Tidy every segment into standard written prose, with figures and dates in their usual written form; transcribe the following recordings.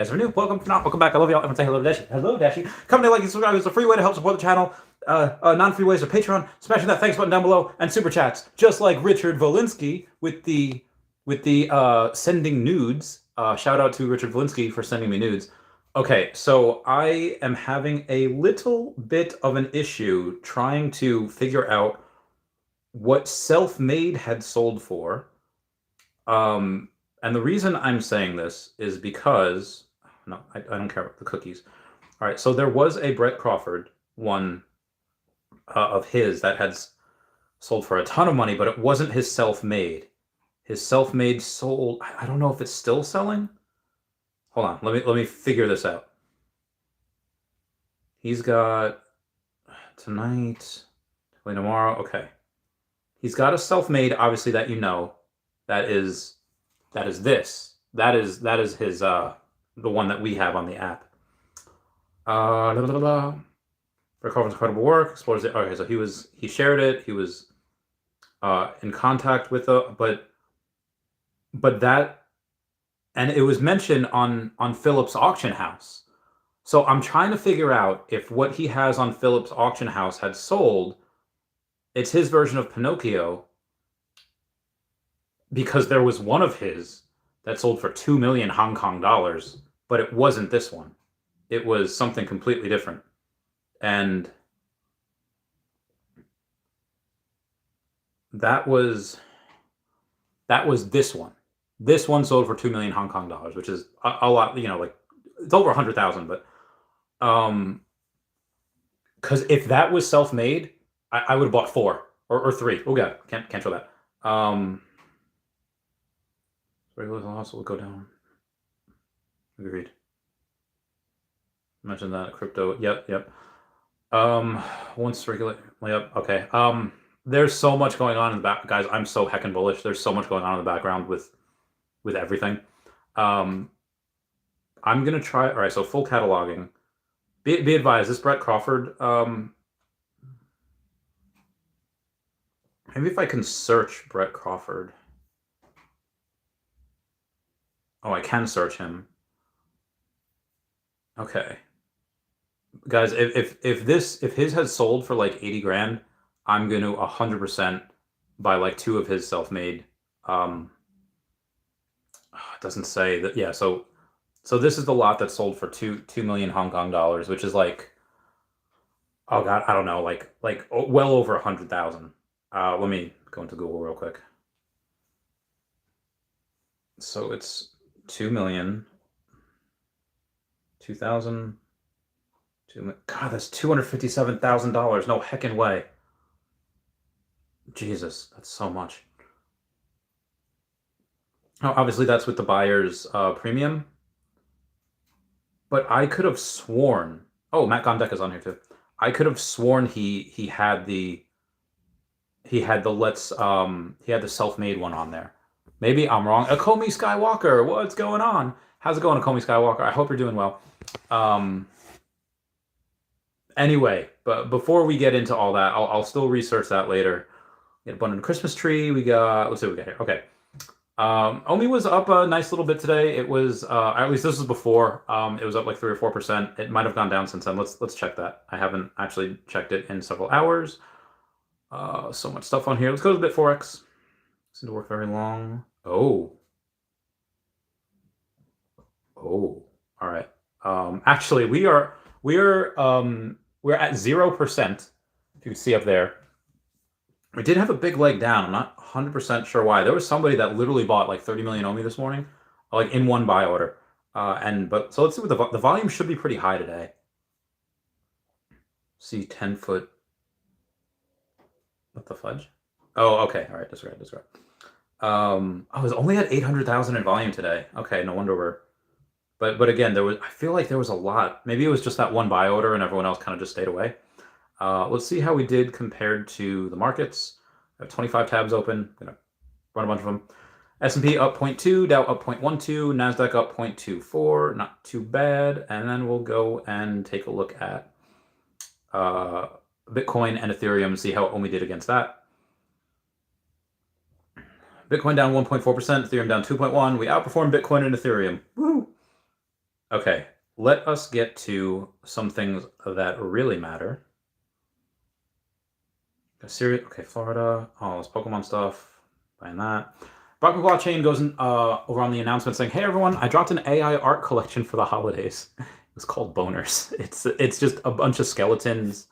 As for new, welcome. If not, welcome back. I love y'all. Everyone say hello to Dashi. Hello, Dashi. Come to like and subscribe. It's a free way to help support the channel. Non-free ways are Patreon, smashing that thanks button down below, and super chats. Just like Richard Volinsky with the sending nudes. Shout out to Richard Volinsky for sending me nudes. Okay, so I am having a little bit of an issue trying to figure out what Self-Made had sold for. And the reason I'm saying this is because no, I don't care about the cookies. All right, so there was a Brett Crawford one of his that had sold for a ton of money, but it wasn't his Self-Made. His Self-Made sold. I don't know if it's still selling. Hold on, let me figure this out. He's got tonight, tomorrow. Okay, he's got a Self-Made, obviously, that you know. That is this. That is his the one that we have on the app. Brett Crawford's incredible work explores it. Okay, so he shared it. He was in contact with but that, and it was mentioned on Philip's auction house. So I'm trying to figure out if what he has on Philip's auction house had sold. It's his version of Pinocchio, because there was one of his that sold for 2 million Hong Kong dollars, but it wasn't this one. It was something completely different. And that was this one. This one sold for 2 million Hong Kong dollars, which is a lot, like it's over 100,000, but because if that was Self-Made, I would have bought 4 or 3. Oh god, can't show that. Regular loss will go down. Agreed. Mentioned that crypto. Yep. Once regular. Yep. Okay. There's so much going on in the back, guys. I'm so heckin' bullish. There's so much going on in the background with everything. I'm gonna try. All right. So full cataloging. Be advised. This Brett Crawford. Maybe if I can search Brett Crawford. Oh, I can search him. Okay. Guys, if his has sold for like 80 grand, I'm going to 100% buy like 2 of his Self-Made. It doesn't say that. Yeah, so this is the lot that sold for 2 million Hong Kong dollars, which is like, oh god, I don't know, like well over 100,000. Let me go into Google real quick. So it's 2 million, 2,000. God, that's $257,000. No heckin' way. Jesus, that's so much. Oh, obviously that's with the buyer's premium. But I could have sworn. Oh, Matt Gondek on here too. I could have sworn he had the Self-Made one on there. Maybe I'm wrong. Akomi Skywalker, what's going on? How's it going, Akomi Skywalker? I hope you're doing well. Anyway, but before we get into all that, I'll still research that later. We got Abundant Christmas Tree. We got, let's see what we got here. Okay. Omi was up a nice little bit today. It was, at least this was before, it was up like 3 or 4%. It might have gone down since then. Let's check that. I haven't actually checked it in several hours. So much stuff on here. Let's go to the Bit4X. Seem to work very long. Oh, all right. Actually, we're at 0%. If you can see up there, we did have a big leg down. I'm not 100% sure why. There was somebody that literally bought like 30 million Omi this morning, like in one buy order. So let's see what the volume should be pretty high today. See 10-foot. What the fudge? Oh, okay. All right. That's right. I was only at 800,000 in volume today. Okay, no wonder we're. But again, I feel like there was a lot. Maybe it was just that one buy order and everyone else kind of just stayed away. Let's see how we did compared to the markets. I have 25 tabs open. I'm gonna run a bunch of them. S&P up 0.2, Dow up 0.12, Nasdaq up 0.24. Not too bad. And then we'll go and take a look at Bitcoin and Ethereum, see how Omi did against that. Bitcoin down 1.4%, Ethereum down 2.1%. We outperformed Bitcoin and Ethereum. Woo! Okay, let us get to some things that really matter. Okay, Florida. Oh, it's Pokemon stuff. Buying that. Brock Chain goes over on the announcement saying, "Hey everyone, I dropped an AI art collection for the holidays. It was called Boners. It's just a bunch of skeletons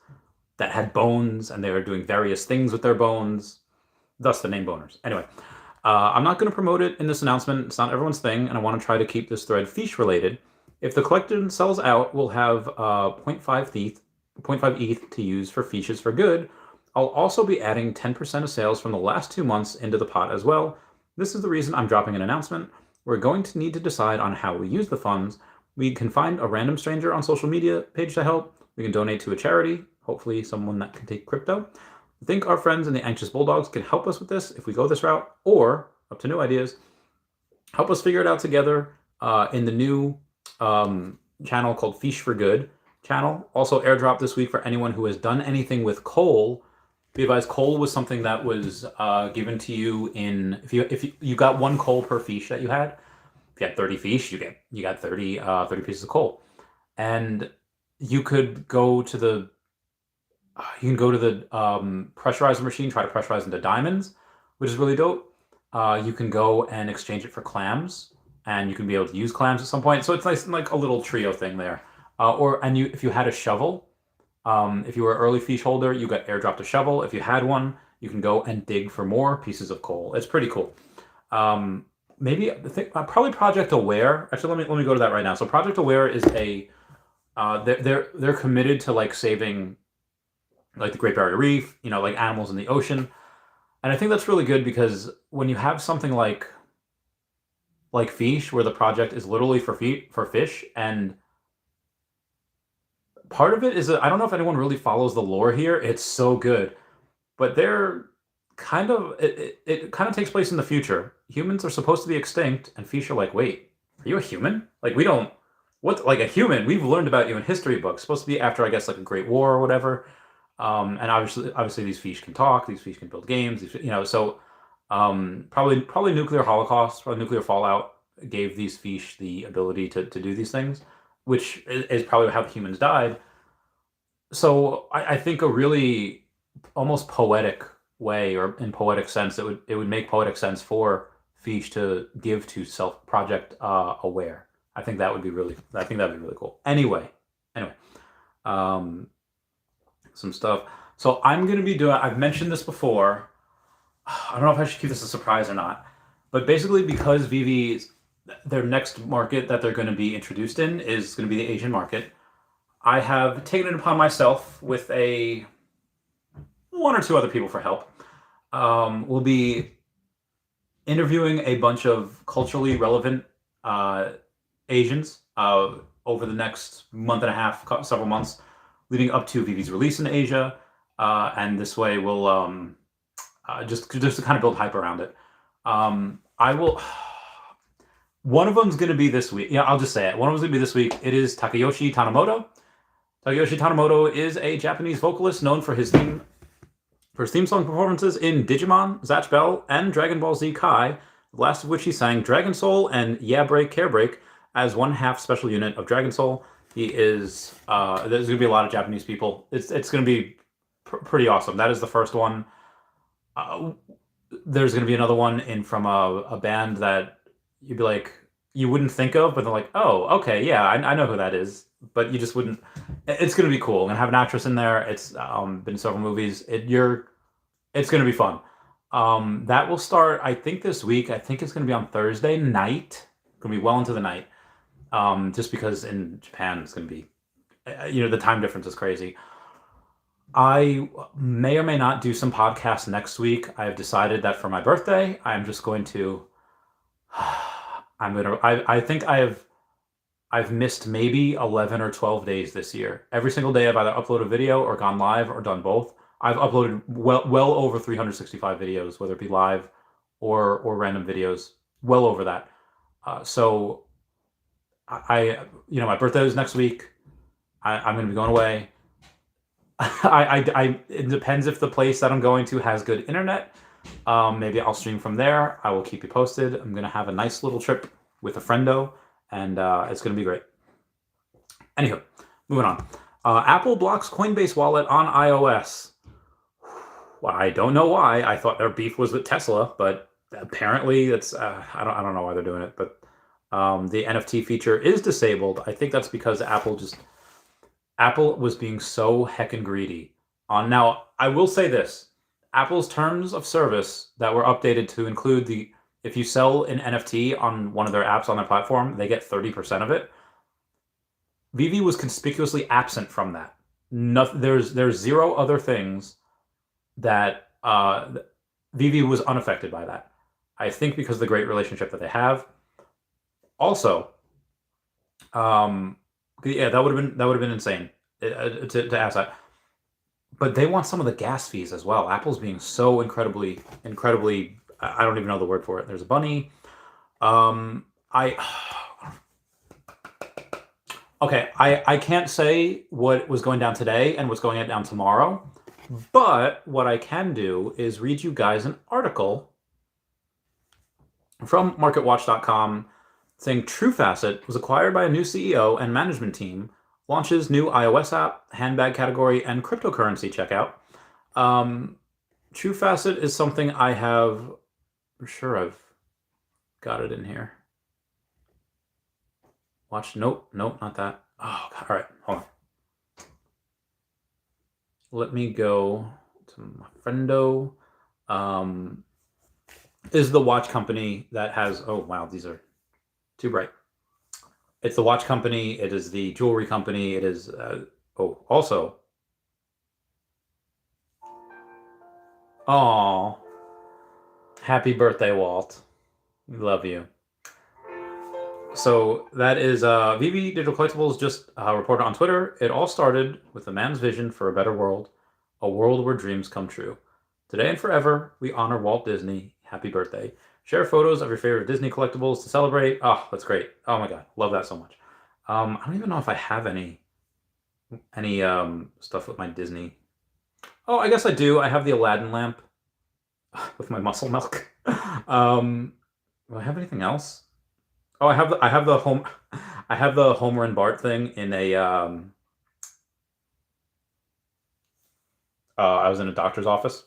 that had bones, and they were doing various things with their bones. Thus the name Boners. Anyway, I'm not going to promote it in this announcement. It's not everyone's thing, and I want to try to keep this thread Feesh related. If the collection sells out, we'll have 0.5 ETH to use for Feeshes for good. I'll also be adding 10% of sales from the last 2 months into the pot as well. This is the reason I'm dropping an announcement. We're going to need to decide on how we use the funds. We can find a random stranger on social media page to help. We can donate to a charity, hopefully someone that can take crypto. I think our friends in the Anxious Bulldogs can help us with this if we go this route, or, up to new ideas, help us figure it out together in the new channel called Feesh for Good channel. Also airdrop this week for anyone who has done anything with coal. Be advised, coal was something that was given to you in if you got 1 coal per Feesh that you had. If you had 30 Feesh, you got 30 pieces of coal, and you could go to the pressurizer machine, try to pressurize into diamonds, which is really dope. You can go and exchange it for clams, and you can be able to use clams at some point. So it's nice, like a little trio thing there. If you had a shovel, if you were an early Feesh holder, you got airdropped a shovel. If you had one, you can go and dig for more pieces of coal. It's pretty cool. Probably Project Aware. Actually, let me go to that right now. So Project Aware is they're committed to like saving like the Great Barrier Reef, like animals in the ocean. And I think that's really good because when you have something like Feesh, where the project is literally for fish, and part of it is that I don't know if anyone really follows the lore here. It's so good, but they're kind of it kind of takes place in the future. Humans are supposed to be extinct, and Feesh are like, wait, are you a human? Like we don't like a human? We've learned about you in history books. Supposed to be after, I guess, like a Great War or whatever. And obviously these Feesh can talk. These Feesh can build games. So probably nuclear holocaust, probably nuclear fallout gave these Feesh the ability to do these things, which is probably how the humans died. So I think a really almost poetic way, or in poetic sense, it would make poetic sense for Feesh to give to Project Aware. I think that'd be really cool. Anyway, some stuff. So I'm going to be doing, I've mentioned this before. I don't know if I should keep this a surprise or not, but basically because Vivi, their next market that they're going to be introduced in is going to be the Asian market. I have taken it upon myself with one or two other people for help. We'll be interviewing a bunch of culturally relevant Asians over the next month and a half, several months, leading up to Vivi's release in Asia, and this way we'll just to kind of build hype around it. I will. One of them's going to be this week. Yeah, I'll just say it. One of them's going to be this week. It is Takeyoshi Tanimoto. Takeyoshi Tanimoto is a Japanese vocalist known for his theme song performances in Digimon, Zatch Bell, and Dragon Ball Z Kai, the last of which he sang Dragon Soul and Yeah Break Care Break as one half special unit of Dragon Soul. He is. There's going to be a lot of Japanese people. It's going to be pretty awesome. That is the first one. There's going to be another one from a band that you'd be like, you wouldn't think of, but they're like, oh, okay, yeah, I know who that is, but you just wouldn't. It's going to be cool. I'm going to have an actress in there. It's been in several movies. It's going to be fun. That will start, I think, this week. I think it's going to be on Thursday night. It's going to be well into the night. Just because in Japan it's going to be, the time difference is crazy. I may or may not do some podcasts next week. I have decided that for my birthday, I'm just going to. I think I've missed maybe 11 or 12 days this year. Every single day I've either uploaded a video or gone live or done both. I've uploaded well over 365 videos, whether it be live or random videos, well over that. So my birthday is next week. I'm going to be going away. It depends if the place that I'm going to has good internet. Maybe I'll stream from there. I will keep you posted. I'm going to have a nice little trip with a friendo, and it's going to be great. Anywho, moving on. Apple blocks Coinbase wallet on iOS. Well, I don't know why. I thought their beef was with Tesla, but apparently it's I don't know why they're doing it. But the NFT feature is disabled. I think that's because Apple was being so heckin' greedy. Now, I will say this. Apple's terms of service that were updated to include if you sell an NFT on one of their apps on their platform, they get 30% of it. Vivi was conspicuously absent from that. There's zero other things that Vivi was unaffected by that. I think because of the great relationship that they have. Also, yeah, that would have been insane to ask that. But they want some of the gas fees as well. Apple's being so incredibly. I don't even know the word for it. There's a bunny. Okay, I can't say what was going down today and what's going down tomorrow, but what I can do is read you guys an article from MarketWatch.com saying Facet was acquired by a new CEO and management team, launches new iOS app, handbag category, and cryptocurrency checkout. Facet is something I'm sure I've got it in here. Watch, nope, not that. Oh, God. All right, hold on. Let me go to my friendo. Is the watch company that has, oh, wow, these are too bright. It's the watch company. It is the jewelry company. It is, also. Oh, happy birthday, Walt. We love you. So that is Vivi Digital Collectibles just reported on Twitter. It all started with a man's vision for a better world, a world where dreams come true. Today and forever, we honor Walt Disney. Happy birthday. Share photos of your favorite Disney collectibles to celebrate. Oh, that's great. Oh my God. Love that so much. I don't even know if I have any stuff with my Disney. Oh, I guess I do. I have the Aladdin lamp with my muscle milk. Do I have anything else? Oh, I have the Homer and Bart thing in a I was in a doctor's office.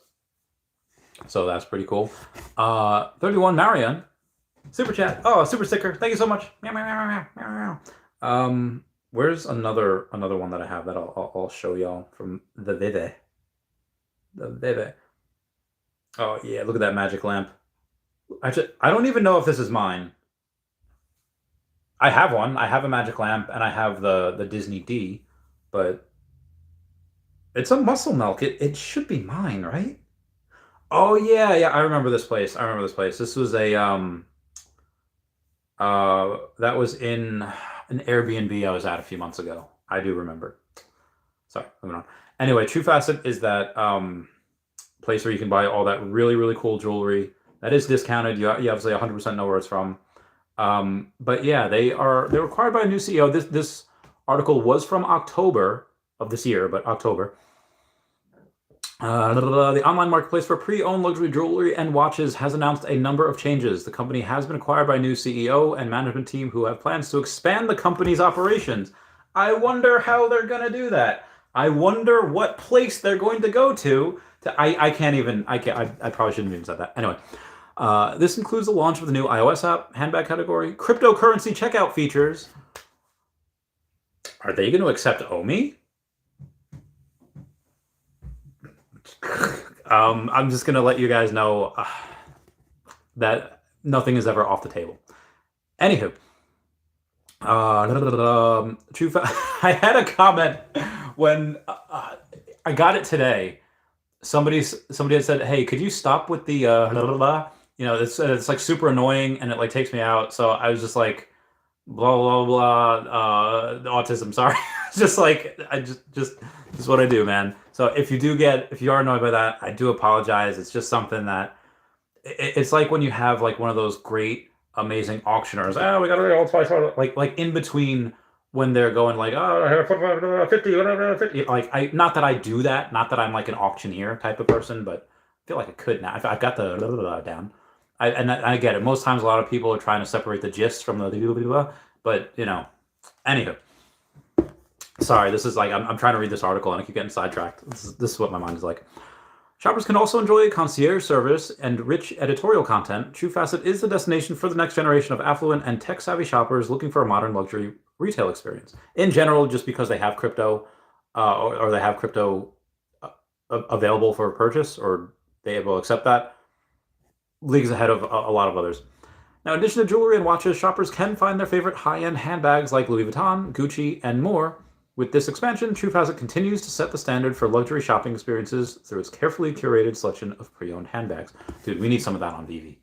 So that's pretty cool. 31 Marion. Super chat. Oh, super sticker. Thank you so much. Meow, meow, meow, meow, meow. Where's another one that I have that I'll show y'all from the Veve. The Veve. Oh yeah, look at that magic lamp. I don't even know if this is mine. I have one. I have a magic lamp, and I have the Disney D, but it's a muscle milk. It should be mine, right? Oh yeah, I remember this place. This was a that was in an Airbnb I was at a few months ago. I do remember. Sorry, moving on. Anyway, Facet is that place where you can buy all that really, really cool jewelry that is discounted. You obviously 100% know where it's from. But yeah, they're acquired by a new CEO. This article was from October of this year, but October. The online marketplace for pre-owned luxury jewelry and watches has announced a number of changes. The company has been acquired by a new CEO and management team who have plans to expand the company's operations. I wonder how they're going to do that. I wonder what place they're going to go to. I probably shouldn't have even said that. Anyway, this includes the launch of the new iOS app, handbag category, cryptocurrency checkout features. Are they going to accept OMI? I'm just going to let you guys know that nothing is ever off the table. Anywho, I had a comment when I got it today. Somebody had said, "Hey, could you stop with the it's like super annoying and it like takes me out." So I was just like, blah blah blah, autism. Sorry, just like this is what I do, man. So if you are annoyed by that, I do apologize. It's just something that it's like when you have like one of those great, amazing auctioneers. Oh, we got it all twice. Like in between when they're going like, oh, 50, like not that I do that, not that I'm like an auctioneer type of person, but I feel like I could now. I've got the down. I get it. Most times, a lot of people are trying to separate the gist from the but anywho. Sorry, this is like I'm trying to read this article and I keep getting sidetracked. This is what my mind is like. Shoppers can also enjoy concierge service and rich editorial content. True Facet is the destination for the next generation of affluent and tech-savvy shoppers looking for a modern luxury retail experience. In general, just because they have crypto, or they have crypto available for purchase, or they will accept that, leagues ahead of a lot of others. Now, in addition to jewelry and watches, shoppers can find their favorite high-end handbags like Louis Vuitton, Gucci, and more. With this expansion, True Facet continues to set the standard for luxury shopping experiences through its carefully curated selection of pre-owned handbags. Dude, we need some of that on Vivi.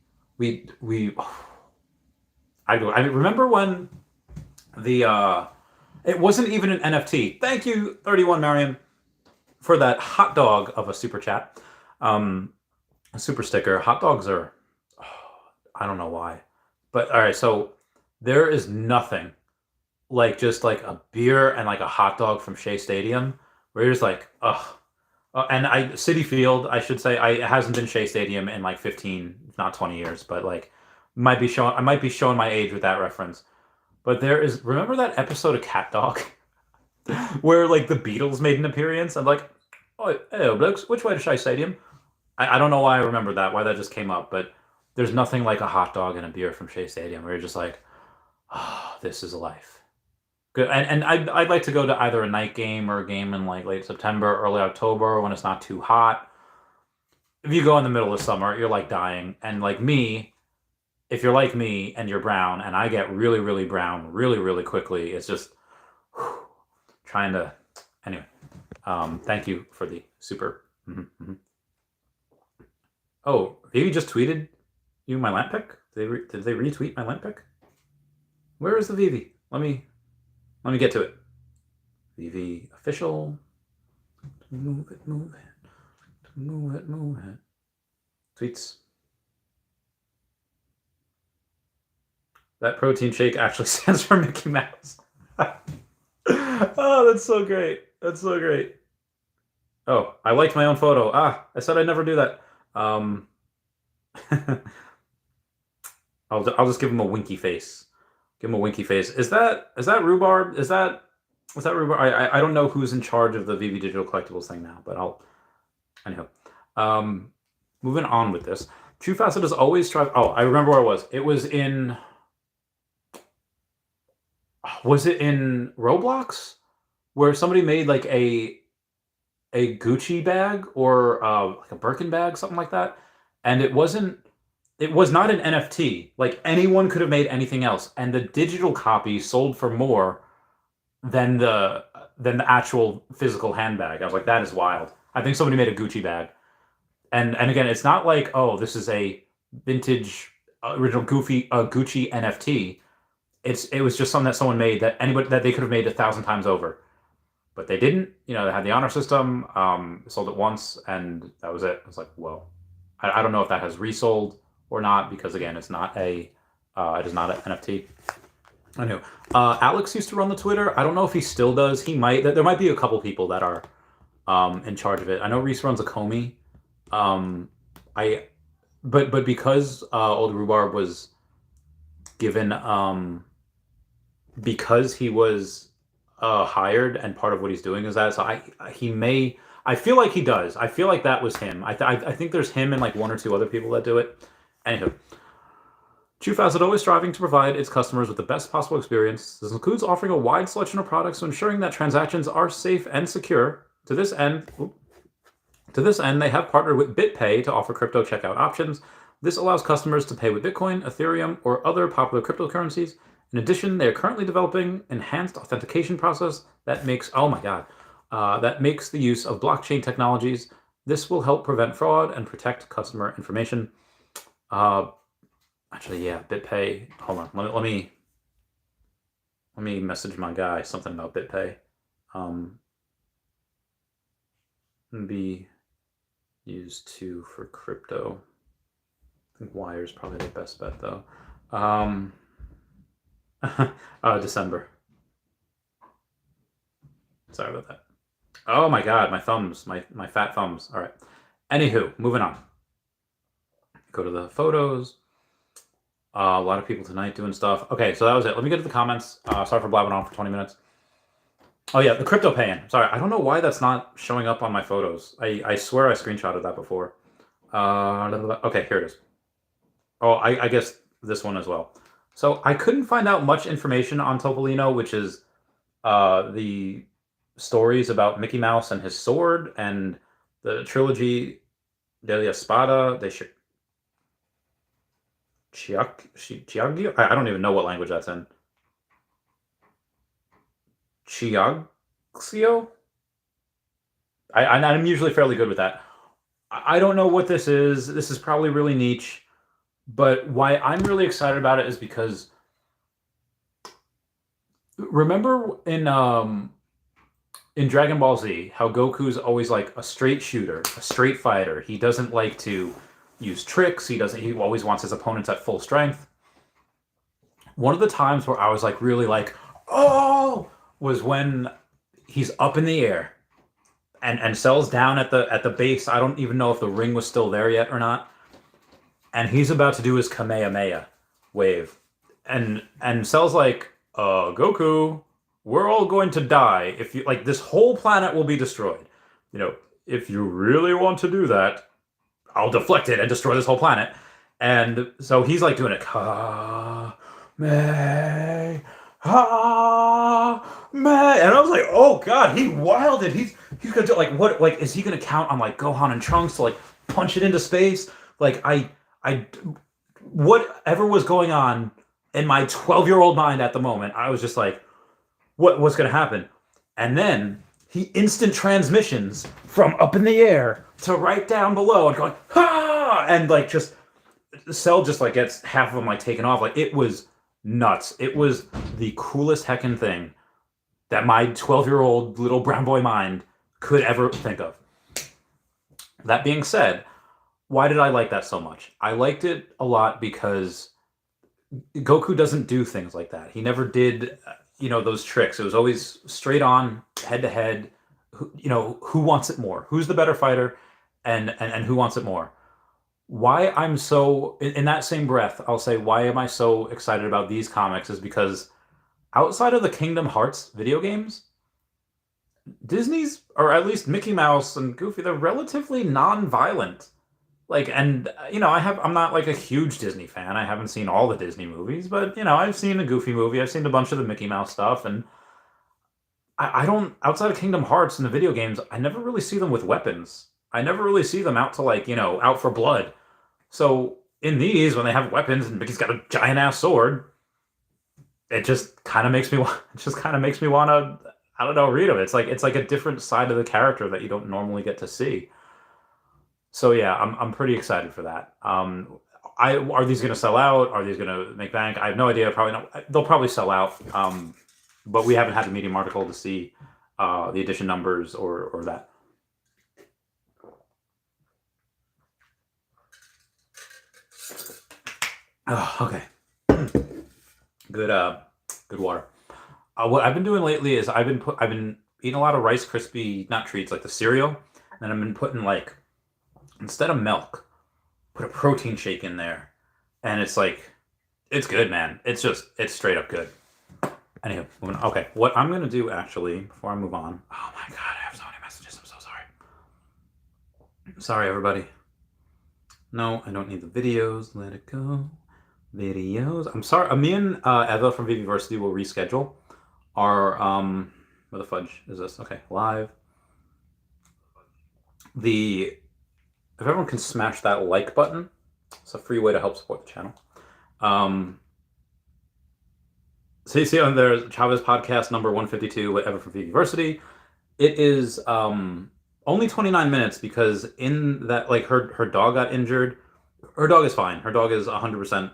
I remember when it wasn't even an NFT. Thank you, 31 Marion, for that hot dog of a super chat. A super sticker. Hot dogs are, I don't know why. But all right, so there is nothing like just like a beer and like a hot dog from Shea Stadium, where you're just like, ugh. And Citi Field, I should say, it hasn't been Shea Stadium in like 15, if not 20 years, but like I might be showing my age with that reference. But remember that episode of Cat Dog where like the Beatles made an appearance? I'm like, oh, hey, blokes, which way to Shea Stadium? I don't know why I remember that, why that just came up, but there's nothing like a hot dog and a beer from Shea Stadium where you're just like, oh, this is life. Good. And I'd like to go to either a night game or a game in like late September, early October when it's not too hot. If you go in the middle of summer, you're like dying. And like me, if you're like me and you're brown and I get really, really brown really, really quickly, it's just trying to... Anyway, thank you for the super... Oh, Vivi just tweeted you my lamp pick? Did they retweet my lamp pick? Where is the Vivi? Let me get to it. Vivi official. Move it. Tweets. That protein shake actually stands for Mickey Mouse. Oh, that's so great. That's so great. Oh, I liked my own photo. I said I'd never do that. I'll just give him a winky face. Give him a winky face. Is that rhubarb? Is that rhubarb? I don't know who's in charge of the Vivi Digital Collectibles thing now, but anyhow. Moving on with this. True Facet has always tried. Oh, I remember where it was. It was in. Was it in Roblox, where somebody made like a Gucci bag or like a Birkin bag, something like that, and it was not an NFT. Like anyone could have made anything else, and the digital copy sold for more than the actual physical handbag. I was like, that is wild. I think somebody made a Gucci bag, and again, it's not like, oh, this is a vintage original Gucci NFT. It was just something that someone made that they could have made 1,000 times over, but they didn't. You know, they had the honor system, sold it once, and that was it. I was like, whoa. I don't know if that has resold or not, because again, it is not an NFT. I know. Alex used to run the Twitter. I don't know if he still does. He might. There might be a couple people that are in charge of it. I know Reese runs a Comey. But because Old Rhubarb was given, because he was hired, and part of what he's doing is that. So he may. I feel like he does. I feel like that was him. I think there's him and like one or two other people that do it. Anywho, True Facet always striving to provide its customers with the best possible experience. This includes offering a wide selection of products to ensuring that transactions are safe and secure. To this end, they have partnered with BitPay to offer crypto checkout options. This allows customers to pay with Bitcoin, Ethereum, or other popular cryptocurrencies. In addition, they are currently developing enhanced authentication process that makes the use of blockchain technologies. This will help prevent fraud and protect customer information. Actually, yeah, BitPay. Hold on, let me message my guy something about BitPay. Be used for crypto. I think Wire is probably the best bet though. December. Sorry about that. Oh my god, my thumbs, my fat thumbs. All right. Anywho, moving on. Go to the photos. A lot of people tonight doing stuff. Okay, so that was it. Let me get to the comments. Sorry for blabbing on for 20 minutes. Oh yeah, the crypto pan. Sorry, I don't know why that's not showing up on my photos. I swear I screenshotted that before. Okay, here it is. Oh, I guess this one as well. So I couldn't find out much information on Topolino, which is the stories about Mickey Mouse and his sword and the trilogy della Spada. They should Chiagio. I don't even know what language that's in. Chiaxio. I'm usually fairly good with that. I don't know what this is. This is probably really niche, but why I'm really excited about it is because remember in Dragon Ball Z how Goku's always like a straight shooter, a straight fighter. He doesn't like to use tricks. He always wants his opponents at full strength. One of the times where I was like really like, "Oh," was when he's up in the air and Cell's down at the base. I don't even know if the ring was still there yet or not. And he's about to do his Kamehameha wave. And Cell's like, Goku, we're all going to die. If you like this whole planet will be destroyed. You know, if you really want to do that, I'll deflect it and destroy this whole planet. And so he's like doing it. Ka me ha me. And I was like, oh god, he wilded. He's gonna do like what like is he gonna count on like Gohan and Trunks to like punch it into space? Like I whatever was going on in my 12-year-old mind at the moment, I was just like, what's gonna happen? And then he instant transmissions from up in the air to right down below and going, ha! And like just Cell just like gets half of him like taken off. Like it was nuts. It was the coolest heckin' thing that my 12-year-old little brown boy mind could ever think of. That being said, why did I like that so much? I liked it a lot because Goku doesn't do things like that. He never did, those tricks. It was always straight on, head to head. Who wants it more? Who's the better fighter, and who wants it more? Why I'm so in that same breath, I'll say why am I so excited about these comics is because outside of the Kingdom Hearts video games, Disney's or at least Mickey Mouse and Goofy, they're relatively non-violent. Like, and I'm not like a huge Disney fan. I haven't seen all the Disney movies, but I've seen a Goofy movie. I've seen a bunch of the Mickey Mouse stuff, and I don't outside of Kingdom Hearts and the video games, I never really see them with weapons. I never really see them out to like out for blood. So in these, when they have weapons and Mickey's got a giant ass sword, it just kind of makes me want. It just kind of makes me want to. I don't know, read them. It's like a different side of the character that you don't normally get to see. So yeah, I'm pretty excited for that. Are these going to sell out? Are these going to make bank? I have no idea. Probably not. They'll probably sell out. But we haven't had the Medium article to see the edition numbers or that. Oh, okay. Good water. What I've been doing lately is I've been eating a lot of Rice Krispie nut treats, like the cereal, and I've been putting like instead of milk, put a protein shake in there, and it's good, man. It's straight up good. Anywho, moving on. Okay, what I'm gonna do actually before I move on. Oh my god, I have so many messages. I'm so sorry. Sorry, everybody. No, I don't need the videos. Let it go. Videos. I'm sorry. Me and Eva from Vivi will reschedule our where the fudge is this? Okay, live. If everyone can smash that like button, it's a free way to help support the channel. So you see on there, Chavez podcast number 152, whatever from Vivi. It is only 29 minutes because in that, like, her dog got injured. Her dog is fine. Her dog is 100%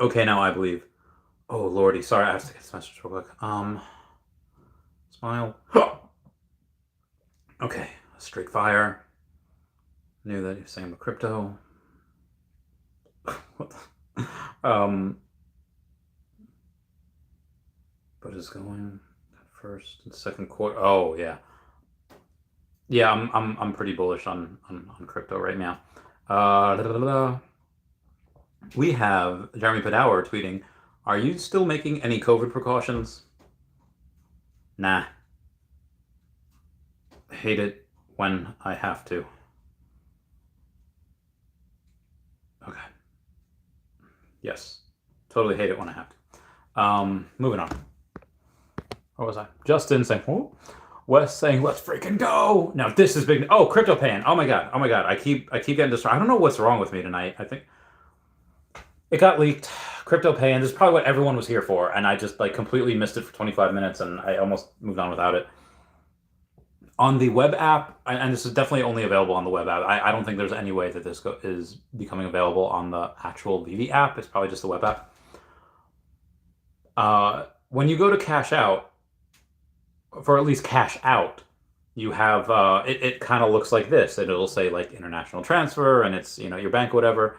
okay now, I believe. Oh lordy, sorry, I have to get this message real quick. Smile. Okay, straight fire. Knew that he was saying about crypto. What the? But is going first and second quarter. Oh yeah, yeah. I'm pretty bullish on crypto right now. We have Jeremy Padower tweeting, "Are you still making any COVID precautions?" Nah. Hate it when I have to. Okay. Yes. Totally hate it when I have to. Moving on. What was I? Justin saying, whoa. Wes saying, let's freaking go. Now this is big. Oh, crypto pan. Oh my god. Oh my god. I keep getting distracted. I don't know what's wrong with me tonight. I think it got leaked. Crypto pan. This is probably what everyone was here for, and I just like completely missed it for 25 minutes, and I almost moved on without it. On the web app, and this is definitely only available on the web app. I don't think there's any way that this is becoming available on the actual Vivi app. It's probably just the web app. When you go to cash out, for at least cash out, you have it kind of looks like this, and it'll say like international transfer, and it's your bank or whatever.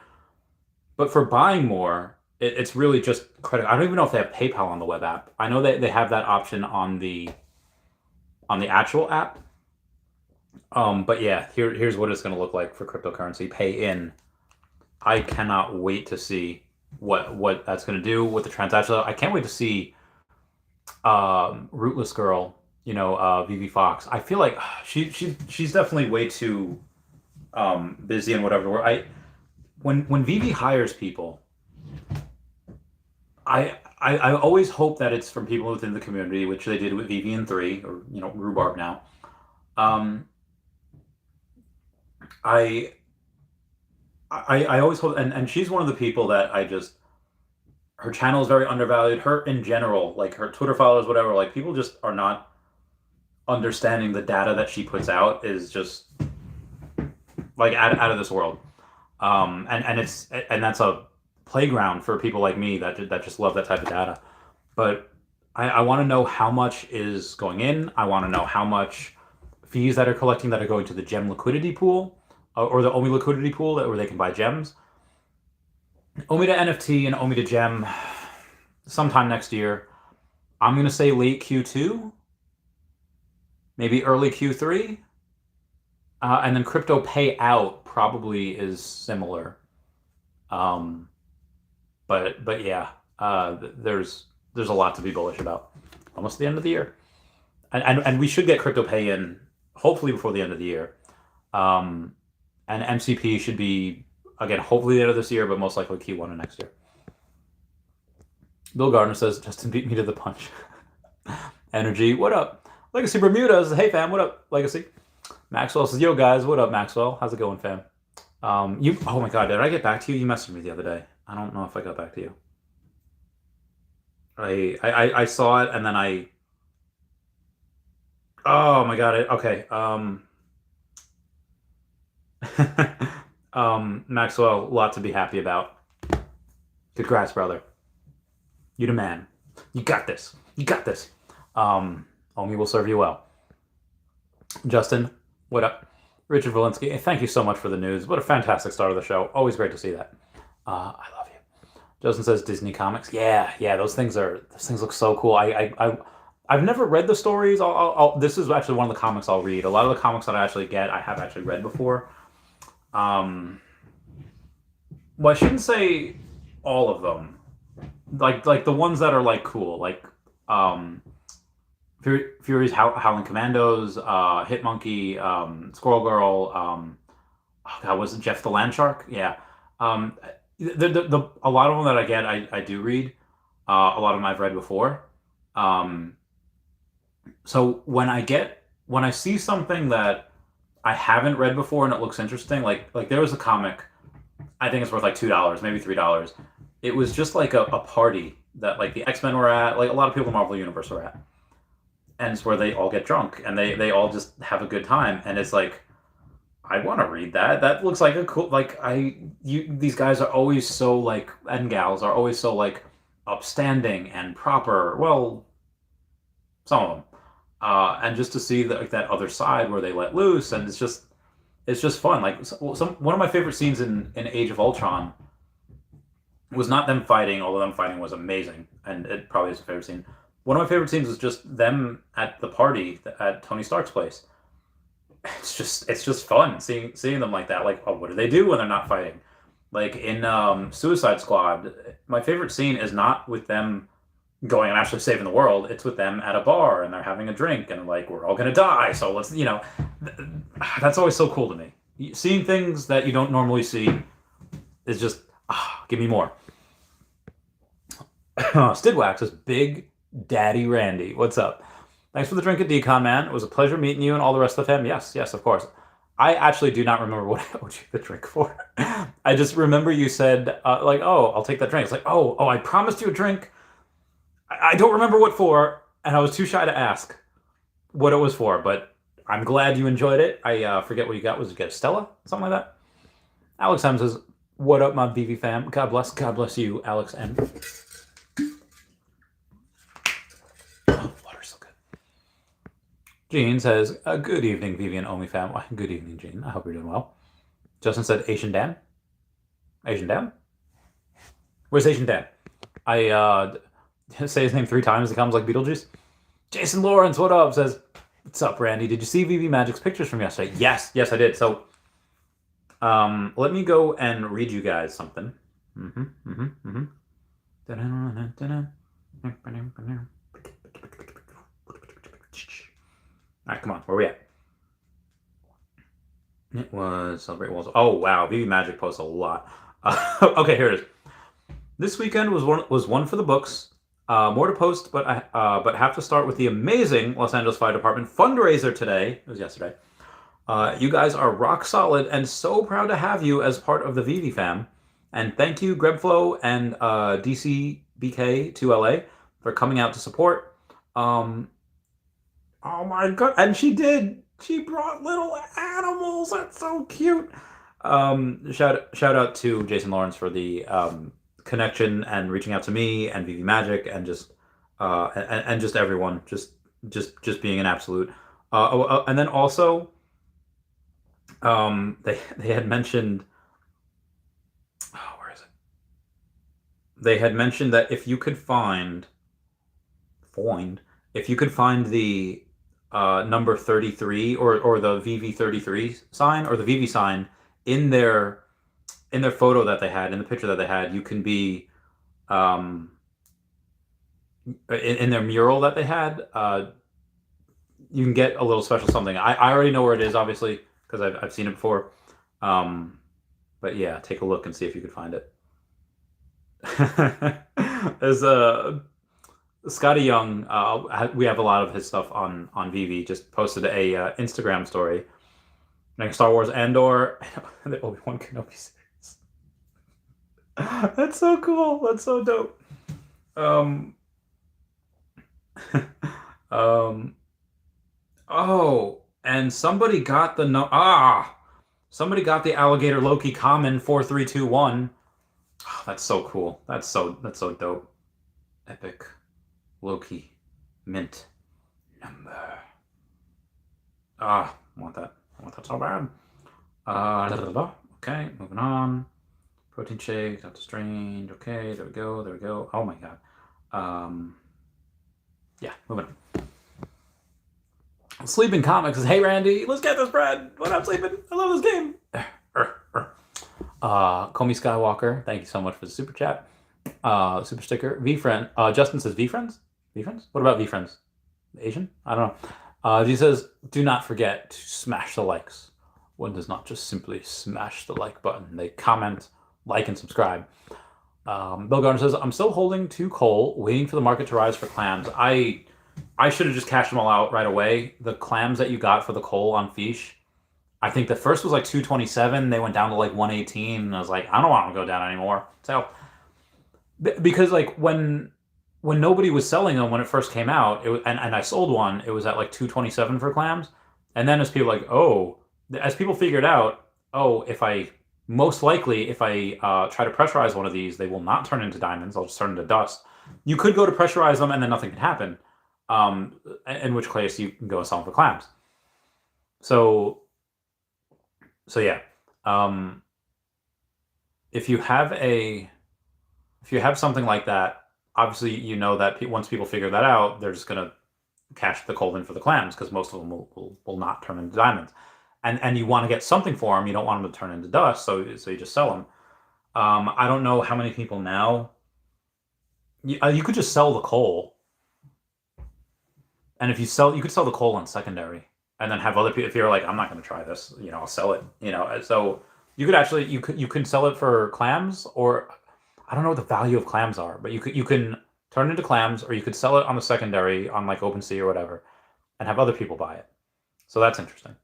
But for buying more, it's really just credit. I don't even know if they have PayPal on the web app. I know they have that option on the actual app. But yeah, here's what it's going to look like for cryptocurrency pay in. I cannot wait to see what that's going to do with the transaction. I can't wait to see Rootless Girl, Vivi Fox. I feel like she's definitely way too busy and whatever. When Vivi hires people, I always hope that it's from people within the community, which they did with Vivi in 3, or Rhubarb now. I always hope, and she's one of the people that her channel is very undervalued. Her in general, like her Twitter followers, whatever, like people just are not understanding the data that she puts out is just like out of this world. And that's a playground for people like me that just love that type of data. But I want to know how much is going in. I want to know how much fees that are collecting that are going to the gem liquidity pool, or the Omi liquidity pool where they can buy gems. Omi to NFT and Omi to gem sometime next year. I'm going to say late Q2, maybe early Q3. And then crypto payout probably is similar. But yeah, there's a lot to be bullish about. Almost the end of the year. And we should get crypto pay in hopefully before the end of the year. And MCP should be, again, hopefully the end of this year, but most likely Q1 of next year. Bill Gardner says, Justin beat me to the punch. Energy, what up? Legacy Bermuda says, hey fam, what up, Legacy? Maxwell says, yo guys, what up, Maxwell? How's it going, fam? Oh my god, did I get back to you? You messaged me the other day. I don't know if I got back to you. I saw it, and then oh my god, okay. Maxwell, a lot to be happy about. Congrats, brother. You the man. You got this. You got this. Omi will serve you well. Justin, what up? Richard Volinsky, thank you so much for the news. What a fantastic start of the show. Always great to see that. I love you. Justin says Disney comics. Yeah, those things look so cool. I've never read the stories. This is actually one of the comics I'll read. A lot of the comics that I actually get, I have actually read before. Well, I shouldn't say all of them. Like the ones that are like cool, like Fury's Howling Commandos, Hit Monkey, Squirrel Girl. Oh God, was it Jeff the Land Shark? Yeah. A lot of them that I get, I do read. A lot of them I've read before. So when I see something that I haven't read before and it looks interesting, like there was a comic, I think it's worth like $2, maybe $3. It was just like a party that like the X-Men were at, like a lot of people in the Marvel Universe were at. And it's where they all get drunk and they all just have a good time. And it's like, I want to read that. That looks like a cool, like these guys are always so like, and gals are always so like upstanding and proper. Well, some of them. And just to see that other side where they let loose, and it's just fun. Like one of my favorite scenes in Age of Ultron was not them fighting, although them fighting was amazing, and it probably is a favorite scene. One of my favorite scenes was just them at the party at Tony Stark's place. It's just fun seeing them like that. Like, oh, what do they do when they're not fighting? Like in Suicide Squad, my favorite scene is not with them going and actually saving the world. It's with them at a bar and they're having a drink and like, we're all gonna die, so let's, that's always so cool to me. Seeing things that you don't normally see is just, give me more. Stidwax is Big Daddy Randy. What's up? Thanks for the drink at Decon, man. It was a pleasure meeting you and all the rest of the fam. Yes, of course. I actually do not remember what I owed you the drink for. I just remember you said, oh, I'll take that drink. It's like, oh, I promised you a drink. I don't remember what for, and I was too shy to ask what it was for, but I'm glad you enjoyed it. I forget what you got. Was it Stella? Something like that? Alex M says, what up, my Vivi fam? God bless you, Alex M. Oh, water's so good. Jean says, good evening, Vivi and Omi fam. Good evening, Jean. I hope you're doing well. Justin said, Asian Dan? Asian Dan? Where's Asian Dan? I say his name 3 times, it comes like Beetlejuice. Jason Lawrence, what up? Says, what's up, Randy? Did you see Vivi Magic's pictures from yesterday? Yes, I did. So, let me go and read you guys something. All right, come on. Where are we at? It was Celebrate Walls. Oh, wow. Vivi Magic posts a lot. Okay, here it is. This weekend was one for the books. More to post, but have to start with the amazing Los Angeles Fire Department fundraiser today. It was yesterday. You guys are rock solid and so proud to have you as part of the Vivi fam. And thank you, Grebflow and DCBK2LA for coming out to support. Oh my god! And she did. She brought little animals. That's so cute. Shout out to Jason Lawrence for the connection and reaching out to me and Vivi Magic and just just everyone just being an absolute. And then also, they had mentioned. Oh, where is it? They had mentioned that if you could find the number 33 or the VV33 sign or the Vivi sign in their photo that they had, in the picture that they had, you can be in their mural that they had, you can get a little special something. I already know where it is, obviously, because I've seen it before. But yeah, take a look and see if you could find it. There's Scotty Young, we have a lot of his stuff on Vivi, just posted a Instagram story. Like Star Wars Andor, the Obi-Wan Kenobi series. That's so cool. That's so dope. Oh, and somebody got the somebody got the Alligator Loki common 4321. Oh, that's so cool. That's so dope. Epic Loki mint number. I want that so bad. Okay, moving on. Protein shake, Doctor Strange. Okay, there we go. Oh my god. Yeah, moving on. Sleeping Comics says, hey Randy, let's get this bread. What up, Sleeping? I love this game. Comey Skywalker, thank you so much for the super chat. Super sticker. V-Friend. Justin says V-Friends? V-Friends? What about V-Friends? Asian? I don't know. He says, do not forget to smash the likes. One does not just simply smash the like button. They comment, like, and subscribe. Bill Garner says, I'm still holding to coal, waiting for the market to rise for clams. I should have just cashed them all out right away. The clams that you got for the coal on Feesh, I think the first was like 227. They went down to like 118. And I was like, I don't want them to go down anymore. So, because like when nobody was selling them when it first came out, and I sold one, it was at like 227 for clams. And then as people figured out, if I try to pressurize one of these, they will not turn into diamonds. They'll just turn into dust. You could go to pressurize them and then nothing can happen. In which case you can go and sell them for clams. So yeah. If you have something like that, obviously you know that once people figure that out, they're just gonna cash the coal in for the clams because most of them will not turn into diamonds. And you want to get something for them. You don't want them to turn into dust, so you just sell them. I don't know how many people now You could just sell the coal, and if you sell, you could sell the coal on secondary, and then have other people. If you're like, I'm not going to try this, I'll sell it. So you could actually you can sell it for clams, or I don't know what the value of clams are, but you can turn it into clams, or you could sell it on the secondary on like OpenSea or whatever, and have other people buy it. So that's interesting.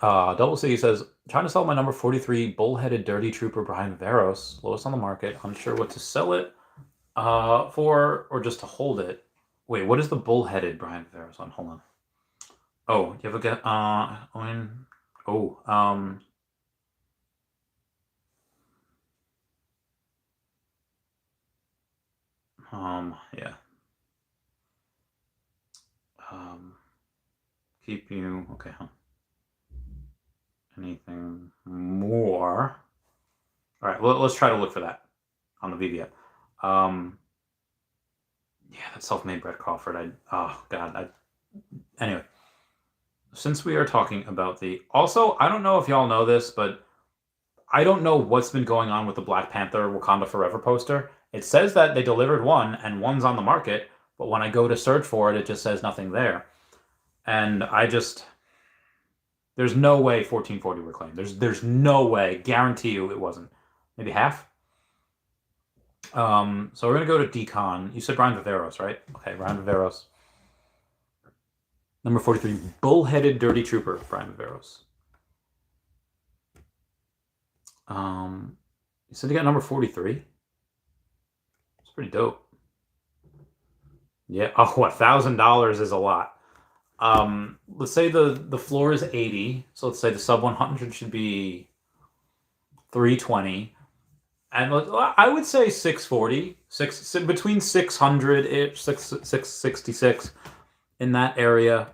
Double C says, trying to sell my number 43 bullheaded dirty trooper Brian Veros, lowest on the market. Unsure what to sell it for, or just to hold it. Wait, what is the bullheaded Brian Veros on? Hold on. Oh, you have a get? Oh, yeah. Keep you okay, huh? Anything more? All right, let's try to look for that on the Veve. Yeah, that self-made Brett Crawford. Oh God. Anyway, since we are talking about also, I don't know if y'all know this, but I don't know what's been going on with the Black Panther Wakanda Forever poster. It says that they delivered one and one's on the market, but when I go to search for it, it just says nothing there. And there's no way 1440 were claimed. There's no way. Guarantee you it wasn't. Maybe half. So we're gonna go to Decon. You said Brian Viveros, right? Okay, Brian Viveros. Number 43, bullheaded dirty trooper, Brian Viveros. You said you got number 43? It's pretty dope. Yeah. Oh, $1,000 is a lot. Let's say the floor is 80, so let's say the sub 100 should be 320. And I would say 640, between 600-ish, 666 in that area.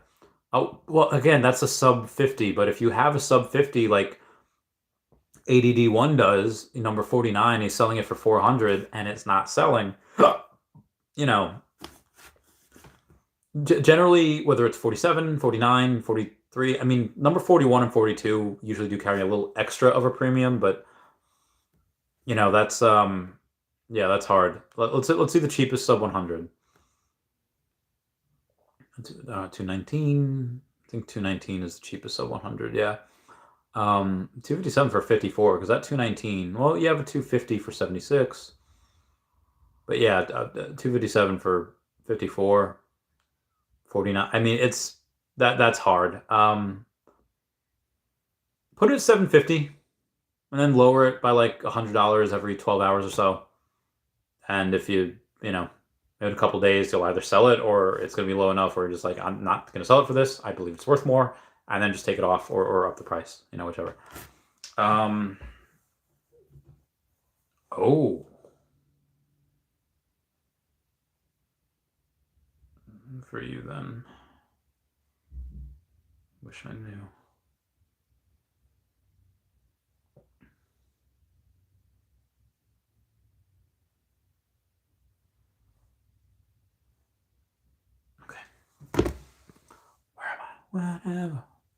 Oh, well, again, that's a sub 50, but if you have a sub 50 like ADD1 does, number 49, he's selling it for 400 and it's not selling, generally, whether it's 47, 49, 43, I mean, number 41 and 42 usually do carry a little extra of a premium, but that's yeah, that's hard. Let's see the cheapest sub 100. 219. I think 219 is the cheapest sub 100. Yeah. 257 for 54, because that 219. Well, you have a 250 for 76. But yeah, 257 for 54, 49. I mean, that's hard. Put it at 750. And then lower it by like $100 every 12 hours or so. And if in a couple days, you'll either sell it or it's going to be low enough where you're just like, I'm not going to sell it for this. I believe it's worth more. And then just take it off or up the price, whichever. Oh. For you then. Wish I knew.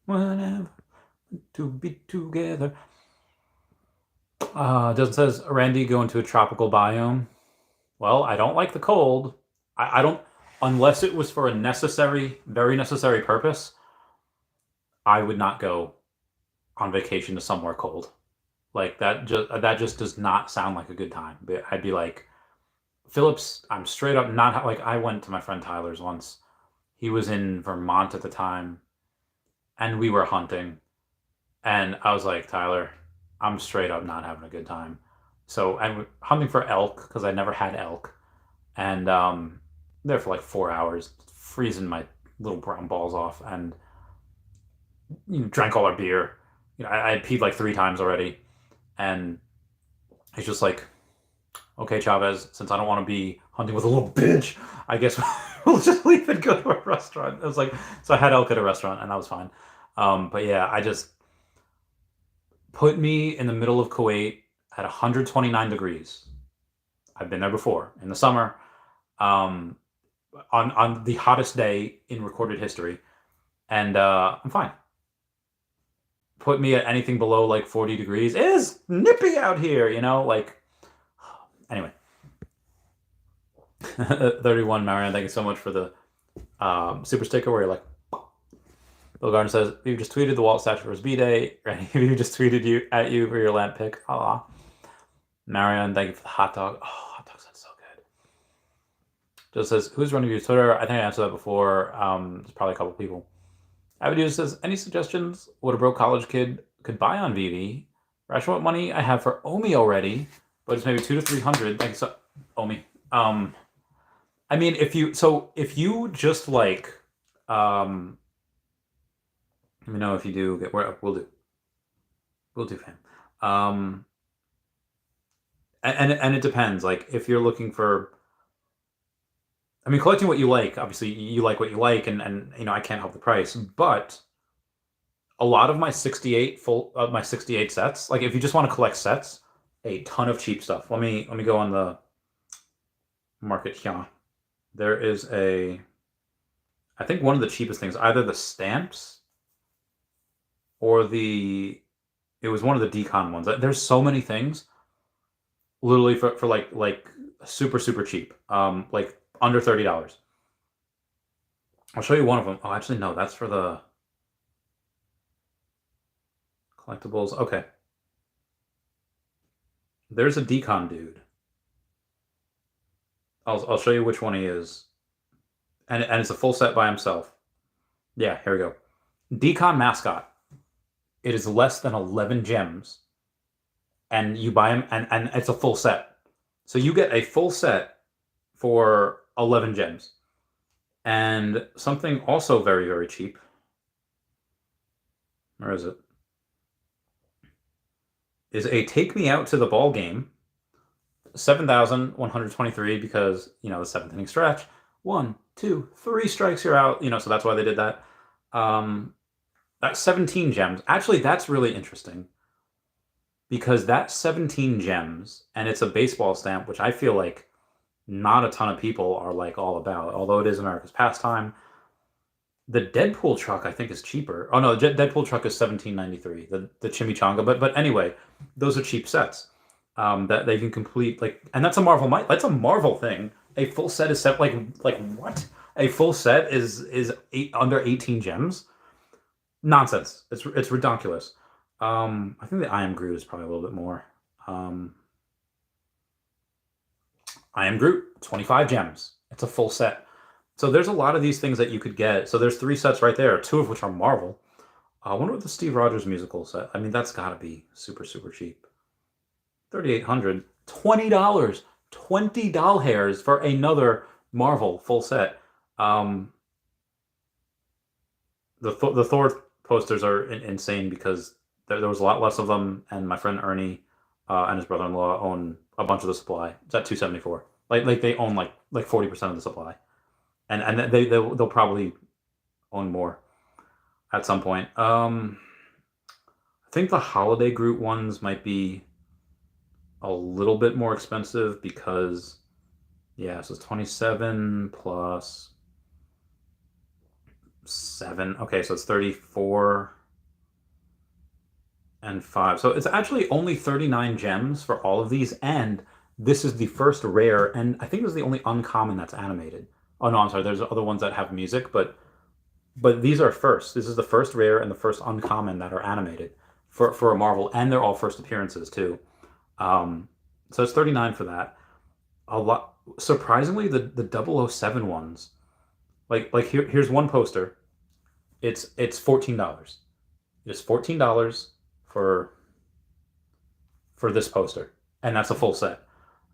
Whatever, to be together. Doesn't says Randy go into a tropical biome. Well, I don't like the cold. I don't, unless it was for a very necessary purpose. I would not go on vacation to somewhere cold. Like that just does not sound like a good time. I'd be like, Phillips, I'm straight up not like, I went to my friend Tyler's once. He was in Vermont at the time. And we were hunting, and I was like, Tyler, I'm straight up not having a good time. So I'm hunting for elk because I never had elk, and there for like 4 hours, freezing my little brown balls off, and drank all our beer. I had peed like 3 times already, and he's just like, okay, Chavez, since I don't want to be hunting with a little bitch, I guess we'll just leave and go to a restaurant. I was like, so I had elk at a restaurant, and that was fine. But yeah, I just put me in the middle of Kuwait at 129 degrees. I've been there before in the summer, on the hottest day in recorded history, and I'm fine. Put me at anything below like 40 degrees. It is nippy out here, like. Anyway, 31 Marion, thank you so much for the super sticker where you're like, Bill Garden says, you just tweeted the Walt statue for his B-Day. You just tweeted you for your lamp pick. Aw. Marion, thank you for the hot dog. Oh, hot dogs, that's so good. Just says, who's running your Twitter? I think I answered that before. There's probably a couple people. Avenue says, any suggestions what a broke college kid could buy on Vivi? Rash, what money I have for Omi already, but it's maybe 200 to 300. Thanks, Omi. I mean, if you just like, let me know if you do get where we'll do, fam. And it depends. Like if you're looking for, I mean, collecting what you like. Obviously, you like what you like, and I can't help the price, but a lot of my 68 sets, like if you just want to collect sets, a ton of cheap stuff. Let me go on the market here. There is I think one of the cheapest things, either the stamps or it was one of the decon ones. There's so many things, literally for like super cheap, like under $30. I'll show you one of them. Oh, actually, no, that's for the collectibles. Okay. There's a decon dude. I'll show you which one he is. And it's a full set by himself. Yeah, here we go. Decon mascot. It is less than 11 gems. And you buy them, and it's a full set. So you get a full set for 11 gems. And something also very cheap. Where is it? Is a Take Me Out to the Ball Game. 7,123 because, the 7th inning stretch. 1, 2, 3 strikes, you're out. So that's why they did that. That's 17 gems. Actually, that's really interesting because that's 17 gems, and it's a baseball stamp, which I feel like not a ton of people are like all about, although it is America's pastime. The Deadpool truck, I think, is cheaper. Oh no, the Deadpool truck is $17.93. The Chimichanga, but anyway, those are cheap sets that they can complete. And that's a Marvel. That's a Marvel thing. A full set is set like what? A full set is under 18 gems. Nonsense. It's ridiculous. I think the I Am Groot is probably a little bit more. I Am Groot, 25 gems. It's a full set. So there's a lot of these things that you could get. So there's 3 sets right there, 2 of which are Marvel. I wonder what the Steve Rogers musical set. I mean, that's got to be super cheap. 3,800, $20, $20 hairs for another Marvel full set. The Thor posters are insane because there was a lot less of them, and my friend Ernie and his brother-in-law own a bunch of the supply. It's at $274. Like they own like 40% of the supply, and they'll probably own more at some point. I think the Holiday Groot ones might be a little bit more expensive because, yeah, so it's 27 plus 7. Okay, so it's 34 and 5. So it's actually only 39 gems for all of these, and this is the first rare, and I think this is the only uncommon that's animated. Oh no, I'm sorry, there's other ones that have music, but these are first. This is the first rare and the first uncommon that are animated for a Marvel, and they're all first appearances too. So it's 39 for that. A lot, surprisingly, the 007 ones, like here's one poster. It's $14. It's $14 for this poster, and that's a full set.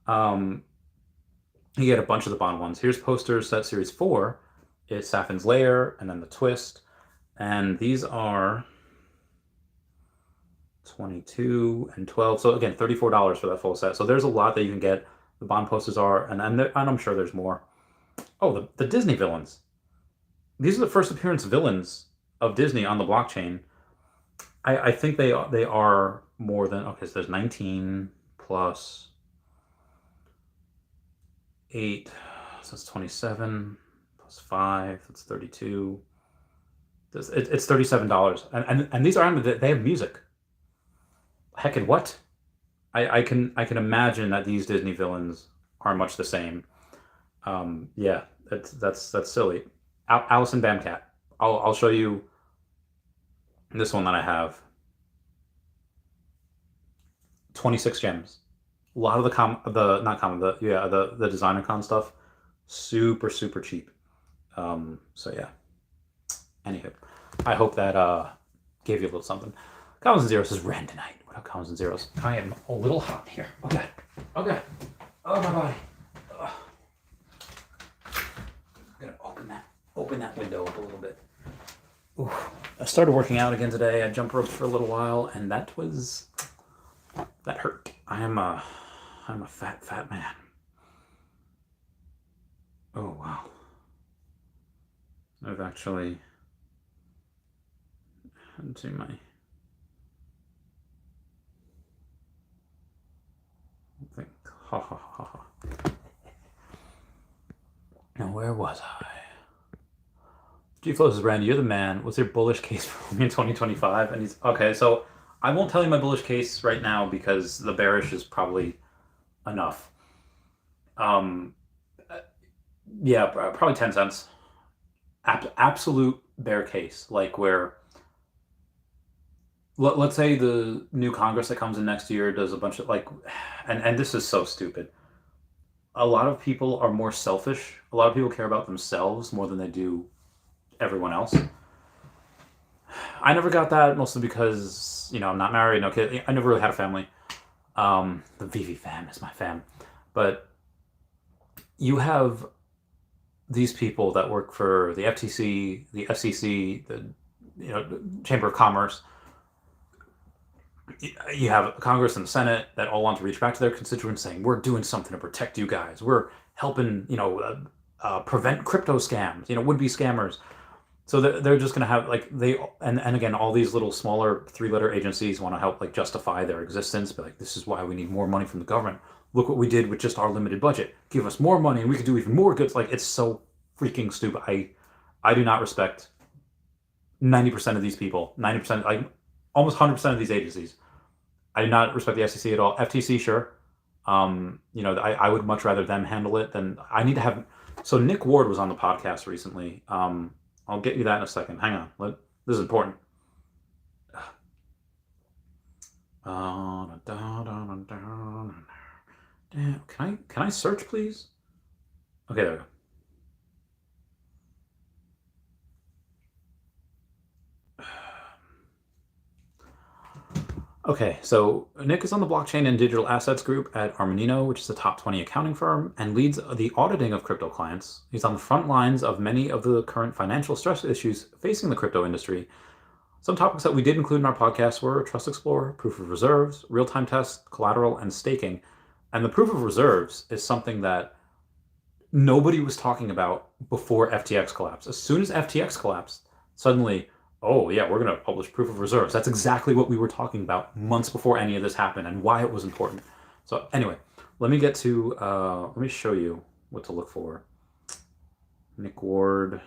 You get a bunch of the Bond ones. Here's poster set series 4. It's Safin's Lair, and then the Twist, and these are 22 and 12. So again, $34 for that full set. So there's a lot that you can get. The Bond posters are, and I'm sure there's more. Oh, the Disney villains. These are the first appearance villains of Disney on the blockchain. I think they are more than, okay, so there's 19 plus 8, so it's 27 plus 5, that's 32. It's $37, and these are, they have music. Heck, and what? I can imagine that these Disney villains are much the same. Yeah, that's silly. Allison Bamcat. I'll show you this one that I have. 26 gems. A lot of the not common the yeah the designer con stuff, super cheap. So yeah. Anywho, I hope that gave you a little something. Commons and zeros is ran tonight. What up, commons and zeros? I am a little hot here. Okay. Okay. Oh my body. Ugh. I'm gonna open that window up a little bit. Ooh. I started working out again today. I jumped ropes for a little while, and that hurt. I'm a fat man. Oh wow. I've actually into my think. Ha ha ha ha. Now where was I? G Flows is Randy, you're the man. What's your bullish case for me in 2025? And he's okay, so I won't tell you my bullish case right now because the bearish is probably enough. Yeah, probably 10 cents. Absolute bear case, like where let's say the new Congress that comes in next year does a bunch of like, and this is so stupid. A lot of people are more selfish. A lot of people care about themselves more than they do everyone else. I never got that, mostly because, I'm not married, no kid. I never really had a family. The Vivi fam is my fam. But you have these people that work for the FTC, the FCC, the Chamber of Commerce. You have Congress and the Senate that all want to reach back to their constituents saying, we're doing something to protect you guys. We're helping, prevent crypto scams, would-be scammers. So they're just going to have and again, all these little smaller 3-letter agencies want to help justify their existence. But this is why we need more money from the government. Look what we did with just our limited budget. Give us more money and we could do even more good. It's so freaking stupid. I do not respect 90% of these people, 90%, almost 100% of these agencies. I do not respect the FCC at all. FTC, sure. I would much rather them handle it than I need to have. So Nick Ward was on the podcast recently. I'll get you that in a second. Hang on. This is important. Damn, can I search, please? Okay, there we go. Okay, so Nick is on the blockchain and digital assets group at Armanino, which is a top 20 accounting firm, and leads the auditing of crypto clients. He's on the front lines of many of the current financial stress issues facing the crypto industry. Some topics that we did include in our podcast were Trust Explorer, proof of reserves, real-time tests, collateral, and staking. And the proof of reserves is something that nobody was talking about before FTX collapsed. As soon as FTX collapsed, suddenly, oh yeah, we're going to publish proof of reserves. That's exactly what we were talking about months before any of this happened and why it was important. So anyway, let me show you what to look for. Nick Ward,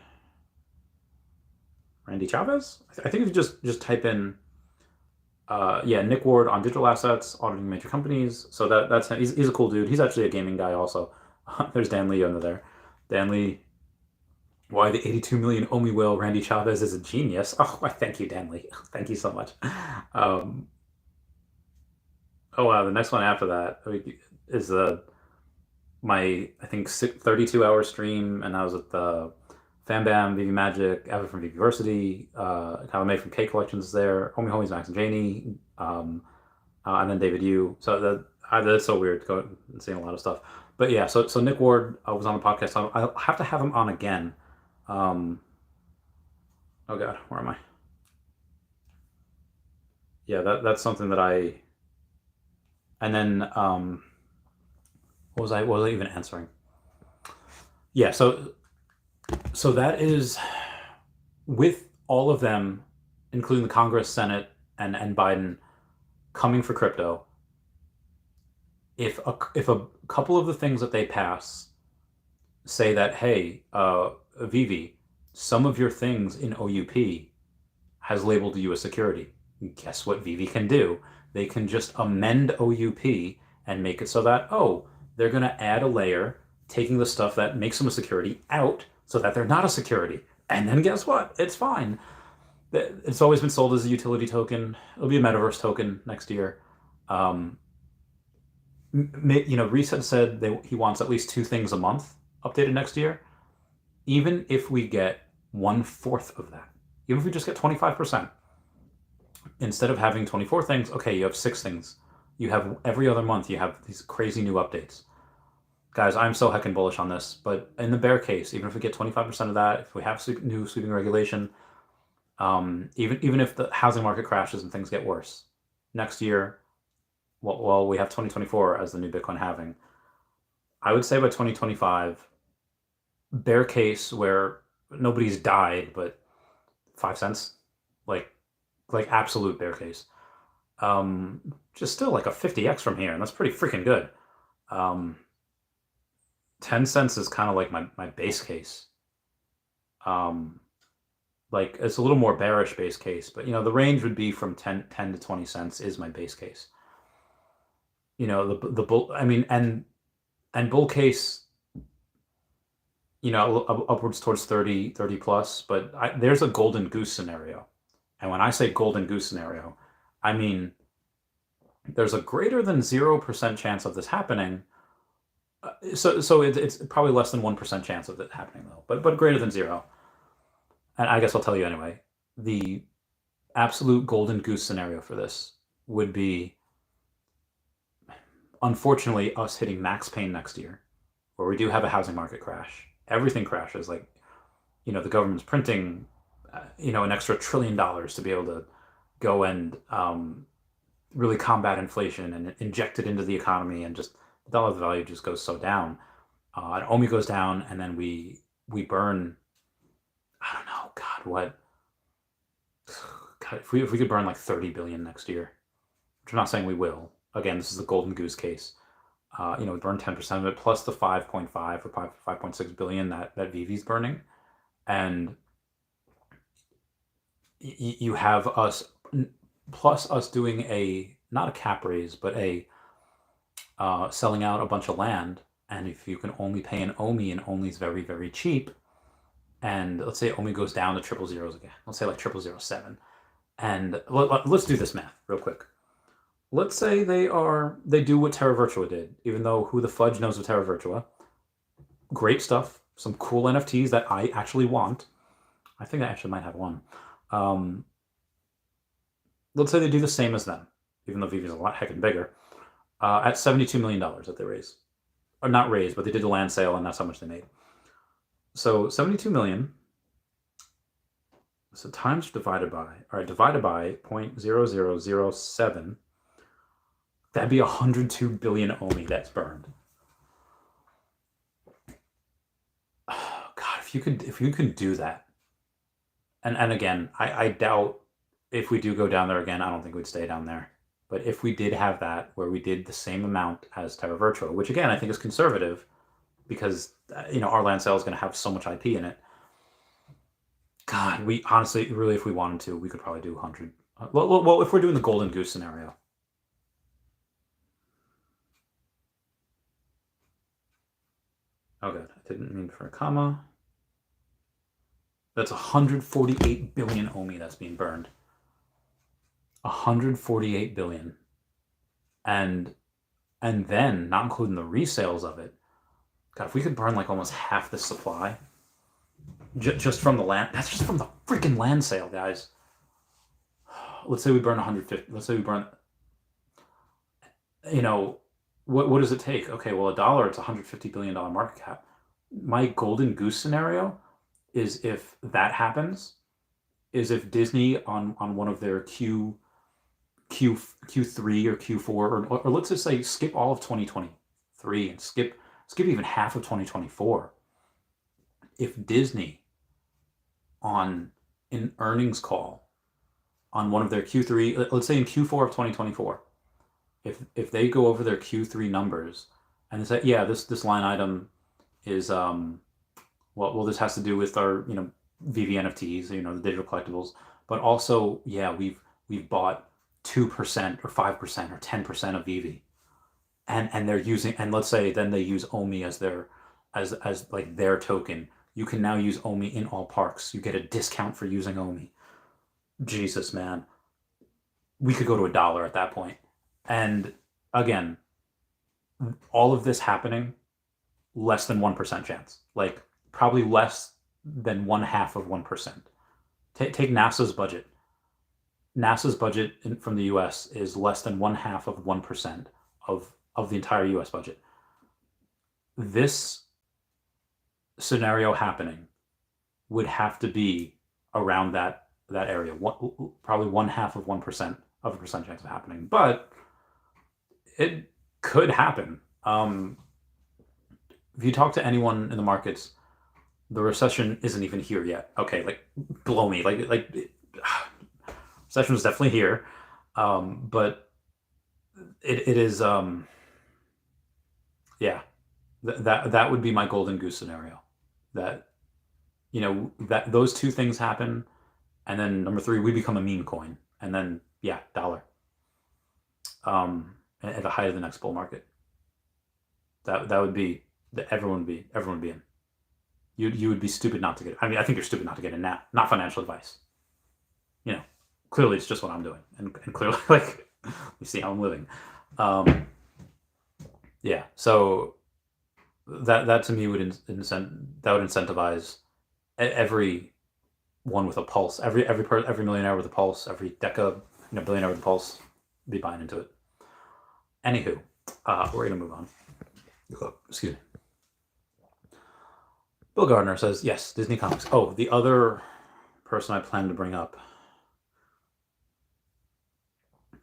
Randy Chavez? I think if you just type in, Nick Ward on digital assets, auditing major companies. So that's him. He's a cool dude. He's actually a gaming guy also. There's Dan Lee under there. Dan Lee, why the 82 million Omi whale Randy Chavez is a genius. Oh, thank you, Dan Lee. Thank you so much. Oh wow, the next one after that is my 32-hour stream, and I was with Fam Bam, Vivi Magic, Evan from Viviversity, Kalame from K Collections there, Homie Homies, Max and Janie, and then David Yu. So that's so weird going and seeing a lot of stuff. But yeah, so Nick Ward was on the podcast. I'll have to have him on again. Oh God, where am I? Yeah, that's something that and then what was I even answering? Yeah, so that is with all of them, including the Congress, Senate, and Biden coming for crypto. If a couple of the things that they pass say that, hey, Vivi, some of your things in OUP has labeled you a security. Guess what Vivi can do? They can just amend OUP and make it so that, they're going to add a layer taking the stuff that makes them a security out so that they're not a security. And then guess what? It's fine. It's always been sold as a utility token. It'll be a metaverse token next year. Um, Reset said he wants at least 2 things a month updated next year. Even if we get 1/4 of that, even if we just get 25%, instead of having 24 things, okay, you have 6 things. You have every other month, you have these crazy new updates. Guys, I'm so heckin' bullish on this, but in the bear case, even if we get 25% of that, if we have new sweeping regulation, even if the housing market crashes and things get worse, next year, well, we have 2024 as the new Bitcoin halving. I would say by 2025, bear case where nobody's died, but 5 cents, like absolute bear case. Just still like a 50x from here, and that's pretty freaking good. 10 cents is kind of like my base case. Like it's a little more bearish base case, but the range would be from 10 to 20 cents is my base case. The bull, I mean, and bull case, upwards towards 30 plus, but there's a golden goose scenario. And when I say golden goose scenario, I mean there's a greater than 0% chance of this happening. So it's probably less than 1% chance of it happening though, but greater than 0. And I guess I'll tell you anyway. The absolute golden goose scenario for this would be, unfortunately, us hitting max pain next year, where we do have a housing market crash. Everything crashes. Like, the government's printing, an extra $1 trillion to be able to go and really combat inflation and inject it into the economy, and just the dollar value just goes so down. And OMI goes down, and then we burn. I don't know, God, what? God, if we could burn like 30 billion next year, which I'm not saying we will. Again, this is the golden goose case. We burn 10% of it plus the 5.5 or 5.6 billion that Vivi's burning, and you have us plus us doing not a cap raise, but a selling out a bunch of land. And if you can only pay an OMI, and OMI is very, very cheap, and let's say OMI goes down to 000s again, let's say like 0007, and let's do this math real quick. Let's say they do what Terra Virtua did, even though who the fudge knows of Terra Virtua. Great stuff, some cool NFTs that I actually want. I think I actually might have one. Let's say they do the same as them, even though Vivi's a lot heckin' bigger, at $72 million that they raise. Or not raised, but they did a land sale, and that's how much they made. So 72 million, so divided by 0.0007, that'd be 102 billion OMI that's burned. Oh, God, if you could do that. And again, I doubt if we do go down there again, I don't think we'd stay down there. But if we did have that, where we did the same amount as Terra Virtua, which again, I think is conservative, because our land sale is going to have so much IP in it. God, we honestly, really, if we wanted to, we could probably do 100. Well, if we're doing the golden goose scenario. Oh, good. I didn't mean for a comma. That's 148 billion OMI that's being burned. 148 billion. And then, not including the resales of it, God, if we could burn like almost half the supply, just from the land, that's just from the freaking land sale, guys. Let's say we burn 150. Let's say we burn, what does it take? Okay, well, $1, it's $150 billion market cap. My golden goose scenario is, if that happens, is if Disney on one of their Q3 or Q4, or let's just say skip all of 2023 and skip even half of 2024. If Disney on an earnings call on one of their Q3, let's say in Q4 of 2024, if they go over their Q3 numbers and they say, yeah, this line item is well, this has to do with our Veve NFTs, the digital collectibles, but also, yeah, we've bought 2% or 5% or 10% of Veve, and they're using, and let's say then they use OMI as their as like their token. You can now use Omi in all parks. You get a discount for using Omi. Jesus, man. We could go to $1 at that point. And again, all of this happening, less than 1% chance. Like probably less than 1/2 of 1%. Take NASA's budget. NASA's budget from the US is less than 1/2 of 1% of the entire US budget. This scenario happening would have to be around that area. Probably 1/2 of 1% of a percent chance of happening. But it could happen. If you talk to anyone in the markets, the recession isn't even here yet. Okay, like blow me. Recession is definitely here, but it is yeah. That would be my golden goose scenario. That that those two things happen, and then number three, we become a meme coin, and then yeah, $1. At the height of the next bull market, that would be everyone would be in. You would be stupid not to get it. I mean, I think you're stupid not to get it now. Not financial advice. Clearly it's just what I'm doing, and clearly like you see how I'm living. Yeah, so that to me would incentivize every one with a pulse, every millionaire with a pulse, every billionaire with a pulse, be buying into it. Anywho, we're gonna move on. Excuse me. Bill Gardner says yes, Disney Comics. Oh, the other person I plan to bring up.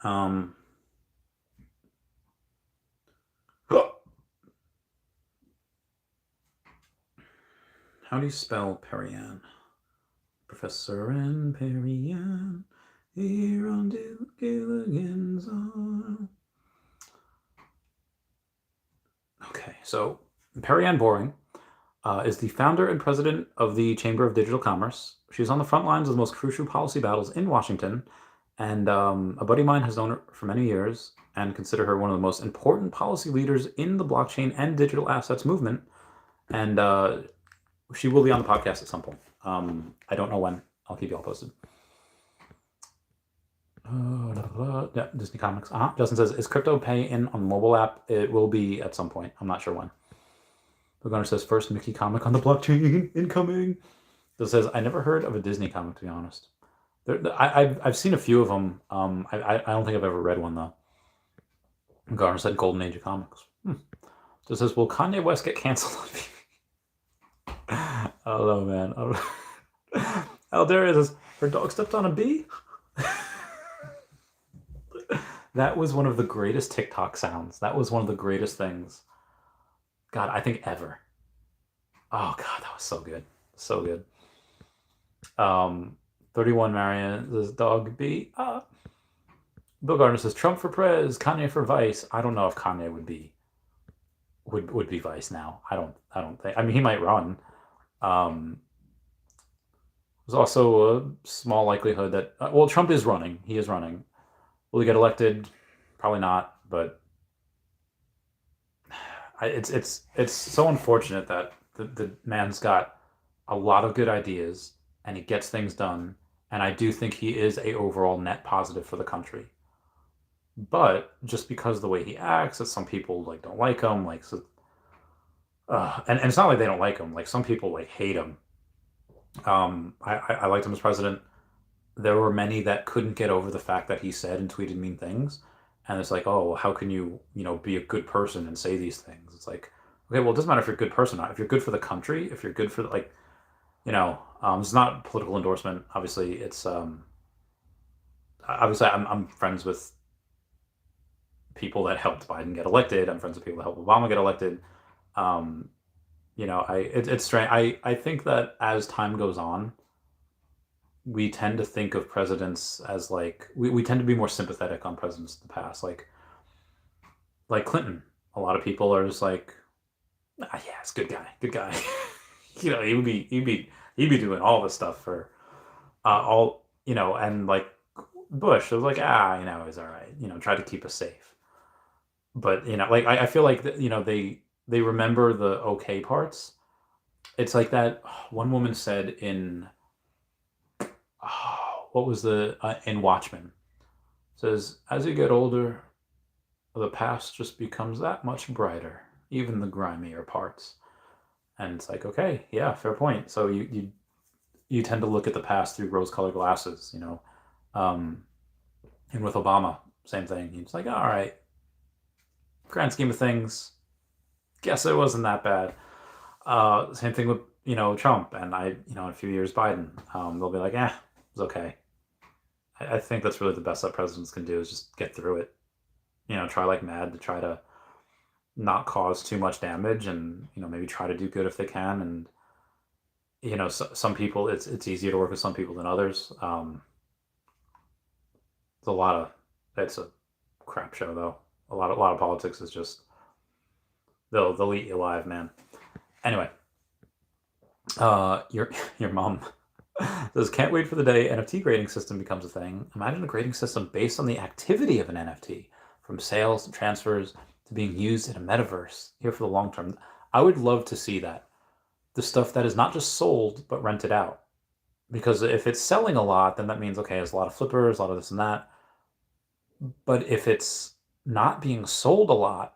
How do you spell Perianne? Professor and Perianne here on Duke Gilligan's Island. Okay, so Perianne Boring is the founder and president of the Chamber of Digital Commerce. She's on the front lines of the most crucial policy battles in Washington, and a buddy of mine has known her for many years and consider her one of the most important policy leaders in the blockchain and digital assets movement. And she will be on the podcast at some point. I don't know when. I'll keep you all posted. Yeah, Disney Comics. Justin says, is crypto pay in on mobile app? It will be at some point. I'm not sure when. Gunnar says, first Mickey comic on the blockchain incoming. It says, I never heard of a Disney comic, to be honest. I've seen a few of them. I don't think I've ever read one, though. Garner said Golden Age of Comics. So it says, will Kanye West get canceled on Vivi? I don't know, man. Aldaria says, her dog stepped on a bee? That was one of the greatest TikTok sounds. That was one of the greatest things. God, I think ever. Oh, God, that was so good. So good. 31 Marion says, dog bee. Bill Gardner says, Trump for Prez, Kanye for Vice. I don't know if Kanye would be Vice now. I don't think. I mean, he might run. There's also a small likelihood that Trump is running. He is running. Will he get elected? Probably not. But it's so unfortunate that the man's got a lot of good ideas and he gets things done. And I do think he is a overall net positive for the country. But just because of the way he acts, that some people don't like him, and it's not like they don't like him. Like some people hate him. I liked him as president. There were many that couldn't get over the fact that he said and tweeted mean things, and it's like, oh, well, how can you be a good person and say these things? It's like, okay, well, it doesn't matter if you're a good person or not. If you're good for the country, if you're good for it's not a political endorsement. Obviously, it's obviously I'm friends with people that helped Biden get elected. I'm friends with people that helped Obama get elected. It's strange. I think that as time goes on, we tend to think of presidents as we tend to be more sympathetic on presidents in the past, like Clinton. A lot of people are just like, yeah, it's a good guy. He'd be doing all this stuff for and Bush was like, he's all right. Tried to keep us safe. But I feel like they they remember the okay parts. It's like that one woman said in what was the in Watchmen, says as you get older, the past just becomes that much brighter, even the grimier parts. And it's like, okay, yeah, fair point. So you tend to look at the past through rose-colored glasses, you know. And with Obama, same thing. He's like, all right, grand scheme of things, guess it wasn't that bad. Same thing with Trump, and in a few years Biden. They'll be like, it's okay. I think that's really the best that presidents can do is just get through it. Try like mad to try to not cause too much damage, and maybe try to do good if they can. And some people it's easier to work with some people than others. It's a crap show though. A lot of politics is just they'll eat you alive, man. Anyway, your mom says, can't wait for the day NFT grading system becomes a thing. Imagine a grading system based on the activity of an NFT, from sales to transfers to being used in a metaverse here for the long term. I would love to see that. The stuff that is not just sold, but rented out. Because if it's selling a lot, then that means, okay, there's a lot of flippers, a lot of this and that. But if it's not being sold a lot,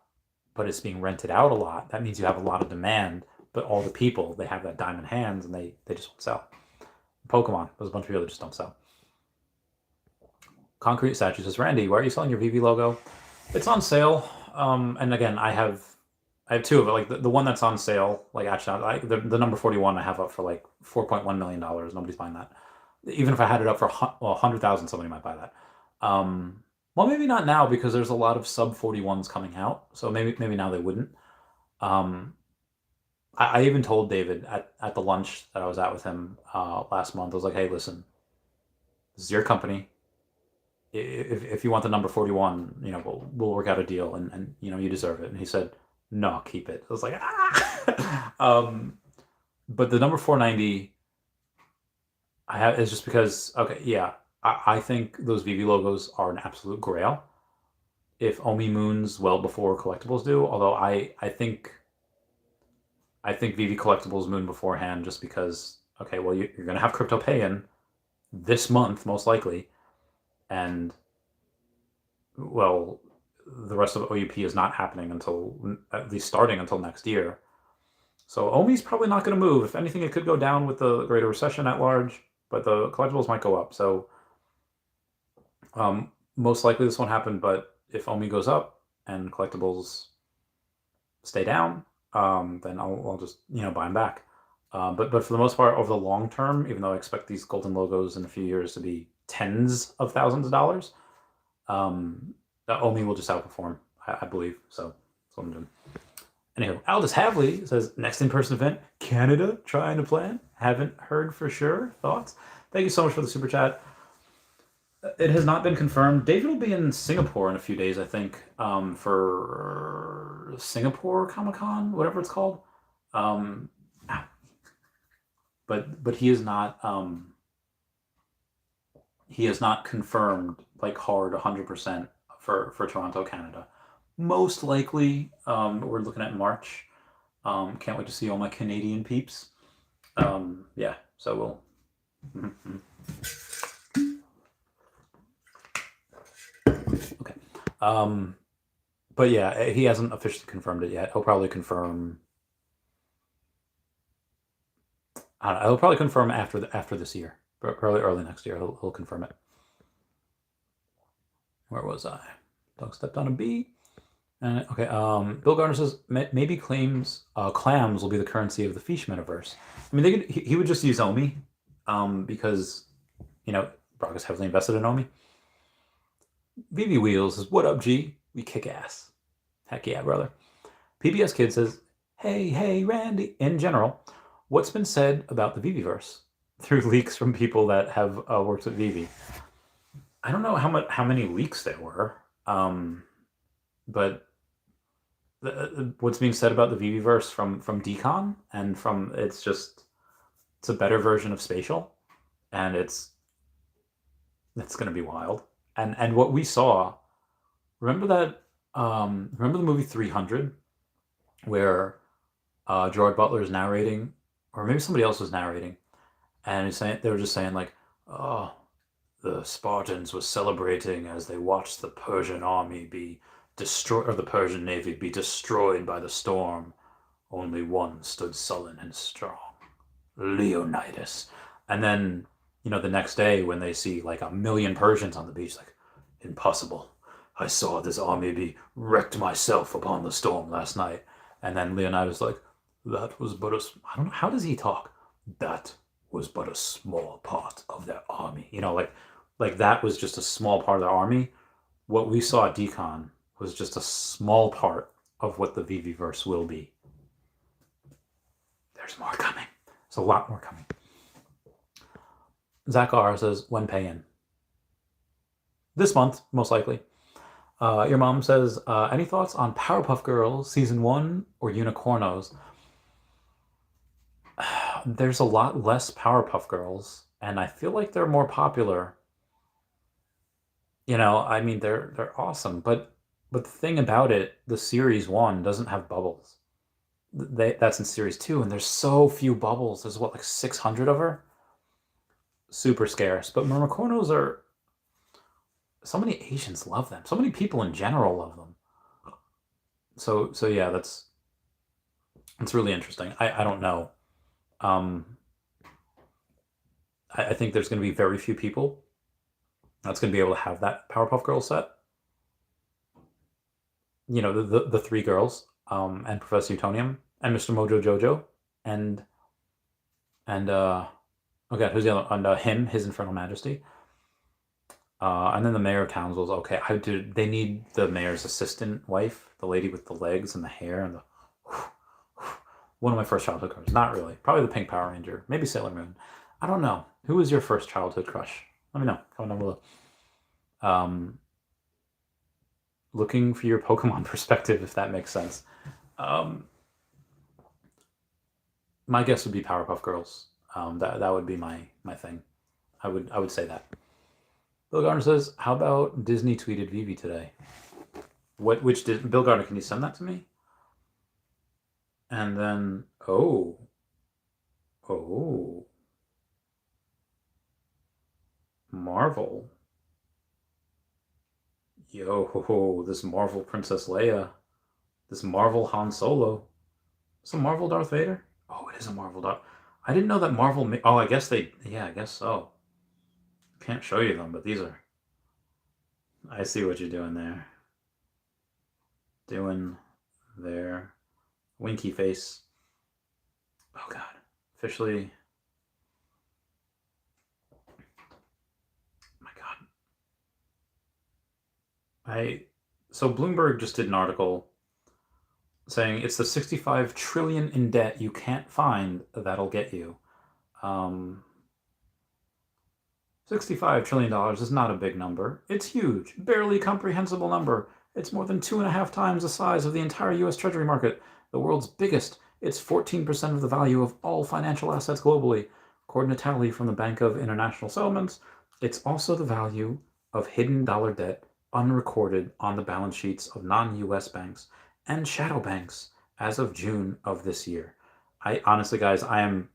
but it's being rented out a lot, that means you have a lot of demand, but all the people, they have that diamond hands and they just won't sell. Pokemon, there's a bunch of people that just don't sell. Concrete Statue says, Randy, why are you selling your Vivi logo? It's on sale. And again, I have two of it. Like the one that's on sale, like actually, the number 41 I have up for like $4.1 million. Nobody's buying that. Even if I had it up for 100,000, somebody might buy that. Well, maybe not now because there's a lot of sub 41s coming out. So maybe now they wouldn't. I even told David at the lunch that I was at with him last month, I was like, hey, listen, this is your company. If you want the number 41, we'll work out a deal and you deserve it. And he said, no, keep it. I was like, but the number 490 I have is just because, okay, yeah, I think those Vivi logos are an absolute grail. If Omi moons well before Collectibles do, although I think Vivi Collectibles moon beforehand just because, okay, well, you're going to have crypto pay-in this month, most likely. And, well, the rest of OUP is not happening until, at least starting until next year. So Omi's probably not going to move. If anything, it could go down with the greater recession at large, but the collectibles might go up. So most likely this won't happen, but if Omi goes up and collectibles stay down, then I'll just buy them back. But for the most part, over the long term, even though I expect these golden logos in a few years to be tens of thousands of dollars, Omi will just outperform, I believe. So that's what I'm doing. Anywho, Aldous Havley says, next in-person event, Canada, trying to plan. Haven't heard for sure. Thoughts? Thank you so much for the super chat. It has not been confirmed. David will be in Singapore in a few days, I think, for Singapore Comic-Con, whatever it's called. But he is not confirmed like hard 100% for Toronto, Canada. Most likely, we're looking at March. Can't wait to see all my Canadian peeps. Yeah, so we'll. Okay. But yeah, he hasn't officially confirmed it yet. He'll probably confirm. I don't know. He'll probably confirm after this year, probably early next year. He'll confirm it. Where was I? Dog stepped on a bee. Okay. Bill Gardner says maybe claims clams will be the currency of the Feesh metaverse. I mean, he would just use Omi, because Brock is heavily invested in Omi. Vivi Wheels says, what up, G? We kick ass. Heck yeah, brother. PBS Kid says, hey, Randy. In general, what's been said about the Viviverse through leaks from people that have worked with Vivi? I don't know how many leaks there were, but what's being said about the Viviverse from Decon and from it's a better version of Spatial, and it's going to be wild. And what we saw, remember the movie 300, where Gerard Butler is narrating, or maybe somebody else was narrating, and they were just saying like, oh, the Spartans were celebrating as they watched the Persian army be destroyed, or the Persian navy be destroyed by the storm. Only one stood sullen and strong, Leonidas. And then, the next day when they see like 1 million Persians on the beach, like, impossible. I saw this army be wrecked myself upon the storm last night. And then Leonidas like, that was but I don't know, how does he talk? That was but a small part of their army. Like that was just a small part of their army. What we saw at Decon was just a small part of what the Vivi verse will be. There's more coming. There's a lot more coming. Zach R says, when paying? This month, most likely. Your mom says, any thoughts on Powerpuff Girls Season 1 or Unicornos? There's a lot less Powerpuff Girls, and I feel like they're more popular. I mean, they're awesome, but the thing about it, the Series 1 doesn't have bubbles. That's in Series 2, and there's so few bubbles. There's, like 600 of her? Super scarce. But Murakonos are... So many Asians love them. So many people in general love them. So yeah, that's really interesting. I don't know. I think there's going to be very few people that's going to be able to have that Powerpuff Girls set. The three girls, and Professor Utonium, and Mr. Mojo Jojo, and oh god, who's the other? And him, His Infernal Majesty. And then the Mayor of Townsville's okay. They need the mayor's assistant wife, the lady with the legs and the hair and the... One of my first childhood crushes. Not really. Probably the Pink Power Ranger. Maybe Sailor Moon. I don't know. Who was your first childhood crush? Let me know. Comment down below. Looking for your Pokemon perspective, if that makes sense. My guess would be Powerpuff Girls. That would be my thing. I would say that. Bill Gardner says, how about Disney tweeted Vivi today? Which Bill Gardner, can you send that to me? And then, oh. Marvel. Yo, this Marvel Princess Leia. This Marvel Han Solo. Is a Marvel Darth Vader? Oh, it is a Marvel Darth. I didn't know that Marvel... Oh, I guess I guess so. Can't show you them, but these are... I see what you're doing there. Doing their winky face. Oh god. Officially... My god. So Bloomberg just did an article saying it's the 65 trillion in debt you can't find that'll get you. $65 trillion is not a big number. It's huge, barely comprehensible number. It's more than 2.5 times the size of the entire US Treasury market, the world's biggest. It's 14% of the value of all financial assets globally. According to tally from the Bank of International Settlements, it's also the value of hidden dollar debt unrecorded on the balance sheets of non-US banks and shadow banks as of June of this year. Honestly, guys, I am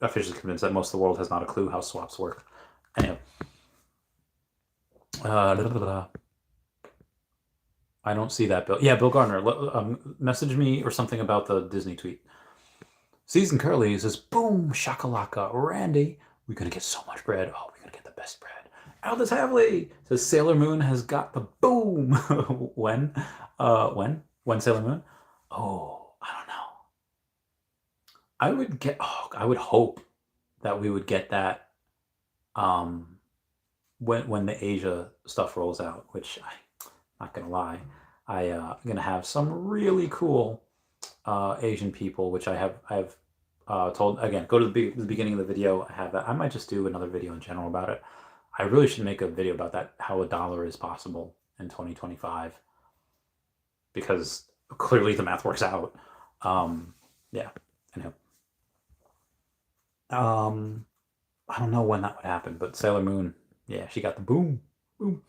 officially convinced that most of the world has not a clue how swaps work. Anyway. I don't see that, Bill. Yeah, Bill Gardner, message me or something about the Disney tweet. Season Curly says, boom, shakalaka. Randy, we're going to get so much bread. Oh, we're going to get the best bread. Aldous Havley says, Sailor Moon has got the boom. When? When Sailor Moon? Oh, I don't know. I would hope that we would get that when the Asia stuff rolls out, which I'm not gonna lie, I'm gonna have some really cool Asian people, which I have told. Again, go to the beginning of the video. I have that. I might just do another video in general about it. I really should make a video about that, how a dollar is possible in 2025, because clearly the math works out. Yeah, anyway. I don't know when that would happen, but Sailor Moon, yeah, she got the boom. Boom.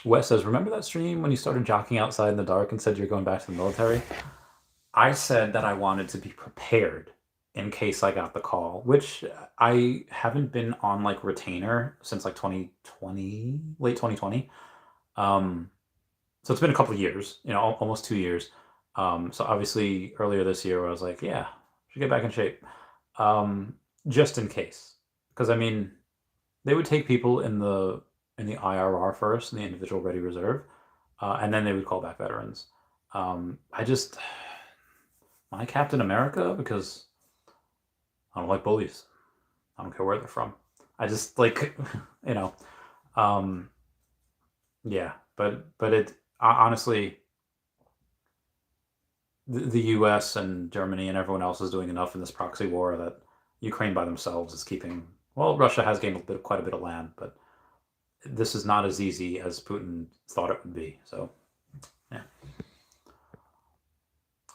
Wes says, remember that stream when you started jockeying outside in the dark and said you're going back to the military? I said that I wanted to be prepared in case I got the call, which I haven't been on like retainer since like 2020, late 2020. Um, so it's been a couple of years, almost 2 years. So obviously earlier this year I was like, yeah, should get back in shape. Um, just in case. Because I mean, they would take people in the IRR first, in the individual ready reserve, and then they would call back veterans. I just my Captain America because I don't like bullies. I don't care where they're from. I just like, you know, um, yeah. But it honestly, the U.S. and Germany and everyone else is doing enough in this proxy war that Ukraine by themselves is keeping. Well, Russia has gained quite a bit of land, but this is not as easy as Putin thought it would be. So, yeah.